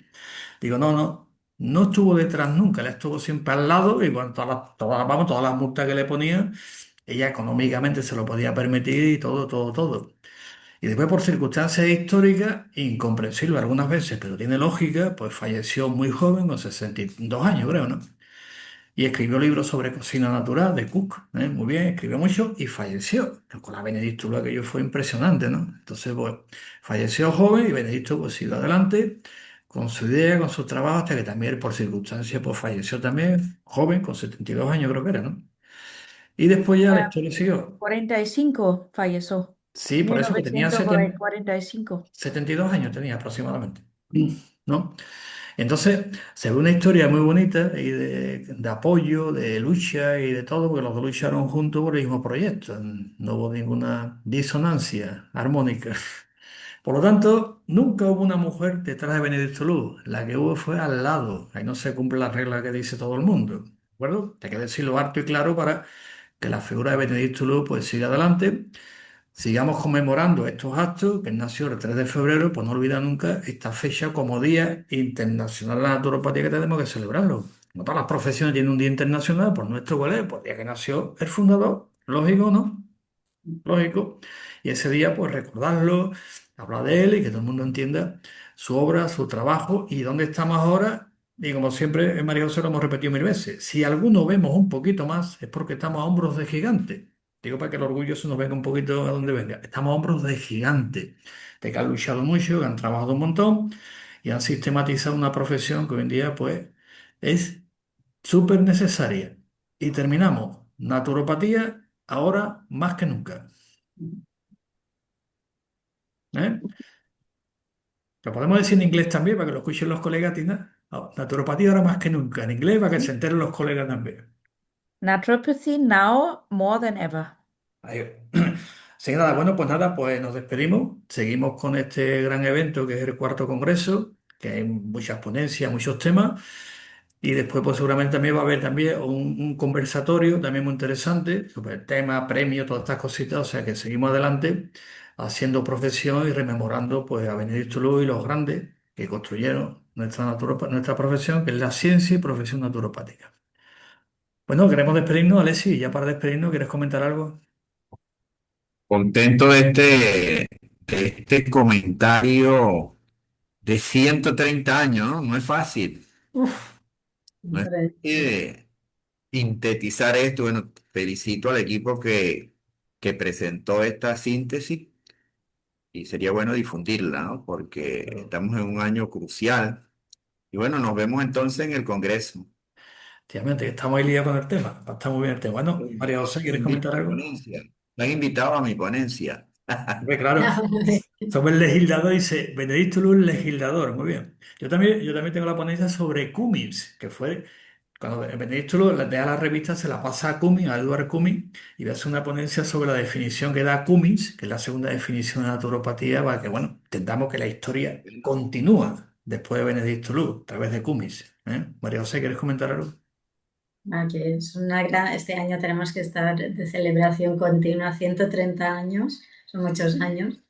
Digo, no, no, no estuvo detrás nunca, él estuvo siempre al lado y bueno, vamos, todas las multas que le ponían, ella económicamente se lo podía permitir y todo, todo, todo. Y después por circunstancias históricas, incomprensible algunas veces, pero tiene lógica, pues falleció muy joven, con 62 años creo, ¿no? Y escribió libros sobre cocina natural de Cook, ¿eh? Muy bien, escribió mucho y falleció. Pero con la Benedictula aquello fue impresionante, ¿no? Entonces, pues, falleció joven y Benedicto pues siguió adelante con su idea, con su trabajo, hasta que también por circunstancias pues falleció también joven, con 72 años creo que era, ¿no? Y después ya la historia siguió. 45 falleció. Sí, por eso que tenía 1945. 72 años tenía aproximadamente. ¿No? Entonces, se ve una historia muy bonita y de apoyo, de lucha y de todo, porque los dos lucharon juntos por el mismo proyecto. No hubo ninguna disonancia armónica. Por lo tanto, nunca hubo una mujer detrás de Benedicto Luz. La que hubo fue al lado. Ahí no se cumple la regla que dice todo el mundo. ¿De acuerdo? Hay que decirlo harto y claro para que la figura de Benedicto Luz pues siga adelante. Sigamos conmemorando estos actos, que él nació el 3 de febrero, pues no olvida nunca esta fecha como Día Internacional de la Naturopatía que tenemos que celebrarlo. No todas las profesiones tienen un día internacional, pues nuestro cuál es, pues el día que nació el fundador, lógico, ¿no? Lógico. Y ese día, pues recordarlo, hablar de él y que todo el mundo entienda su obra, su trabajo y dónde estamos ahora. Y como siempre, en María José lo hemos repetido mil veces, si alguno vemos un poquito más es porque estamos a hombros de gigante. Digo para que el orgullo se nos venga un poquito a donde venga. Estamos a hombros de gigante, de que han luchado mucho, que han trabajado un montón y han sistematizado una profesión que hoy en día, pues, es súper necesaria. Y terminamos. Naturopatía ahora más que nunca. ¿Eh? Lo podemos decir en inglés también para que lo escuchen los colegas, Tina. Naturopatía ahora más que nunca. En inglés para que se enteren los colegas también. Naturopathy now more than ever. Ahí. Sin nada, bueno, pues nada, pues nos despedimos. Seguimos con este gran evento que es el cuarto congreso, que hay muchas ponencias, muchos temas. Y después, pues seguramente también va a haber también un conversatorio también muy interesante sobre el tema, premios, todas estas cositas. O sea que seguimos adelante haciendo profesión y rememorando pues a Benedicto Luz y los grandes que construyeron nuestra profesión, que es la ciencia y profesión naturopática. Bueno, queremos despedirnos, Alessi, y ya para despedirnos, ¿quieres comentar algo? Contento de este comentario de 130 años, ¿no? No es fácil. Uf, No es fácil sintetizar esto. Bueno, felicito al equipo que presentó esta síntesis y sería bueno difundirla, ¿no? Porque pero, estamos en un año crucial. Y bueno, nos vemos entonces en el Congreso. efectivamente, que estamos ahí liados con el tema. Está muy bien el tema. Bueno, María José, ¿quieres Invito comentar a mi algo? ponencia. Me han invitado a mi ponencia. Hombre, claro, somos el legislador, dice Benedicto Luz, legislador, muy bien. Yo también tengo la ponencia sobre Cummins, que fue cuando Benedicto Luz le da la revista, se la pasa a Cummins, a Edward Cummins, y va a hacer una ponencia sobre la definición que da Cummins, que es la segunda definición de naturopatía, para que, bueno, entendamos que la historia continúa después de Benedicto Luz, a través de Cummins. ¿Eh? María José, ¿quieres comentar algo? Que es una gran, este año tenemos que estar de celebración continua, 130 años, son muchos años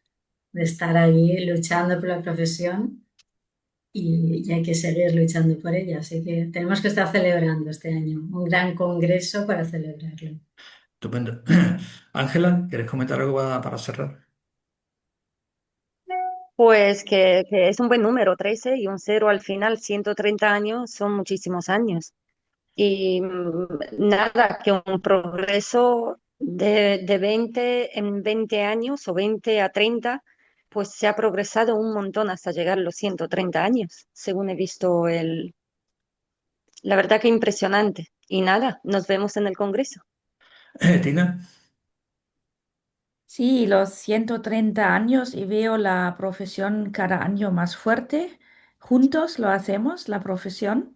de estar ahí luchando por la profesión y hay que seguir luchando por ella. Así que tenemos que estar celebrando este año, un gran congreso para celebrarlo. Estupendo. Ángela, ¿quieres comentar algo para cerrar? Pues que es un buen número, 13 y un cero al final, 130 años son muchísimos años. Y nada, que un progreso de 20 en 20 años o 20 a 30 pues se ha progresado un montón hasta llegar a los 130 años, según he visto la verdad que impresionante. Y nada, nos vemos en el Congreso. Tina. Sí, los 130 años y veo la profesión cada año más fuerte. Juntos lo hacemos, la profesión,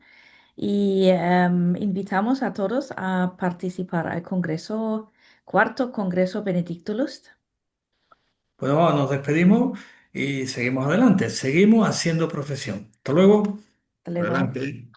y invitamos a todos a participar al Congreso, cuarto Congreso Benedicto Lust. Pues vamos, nos despedimos y seguimos adelante. Seguimos haciendo profesión. Hasta luego. Hasta luego. Adelante.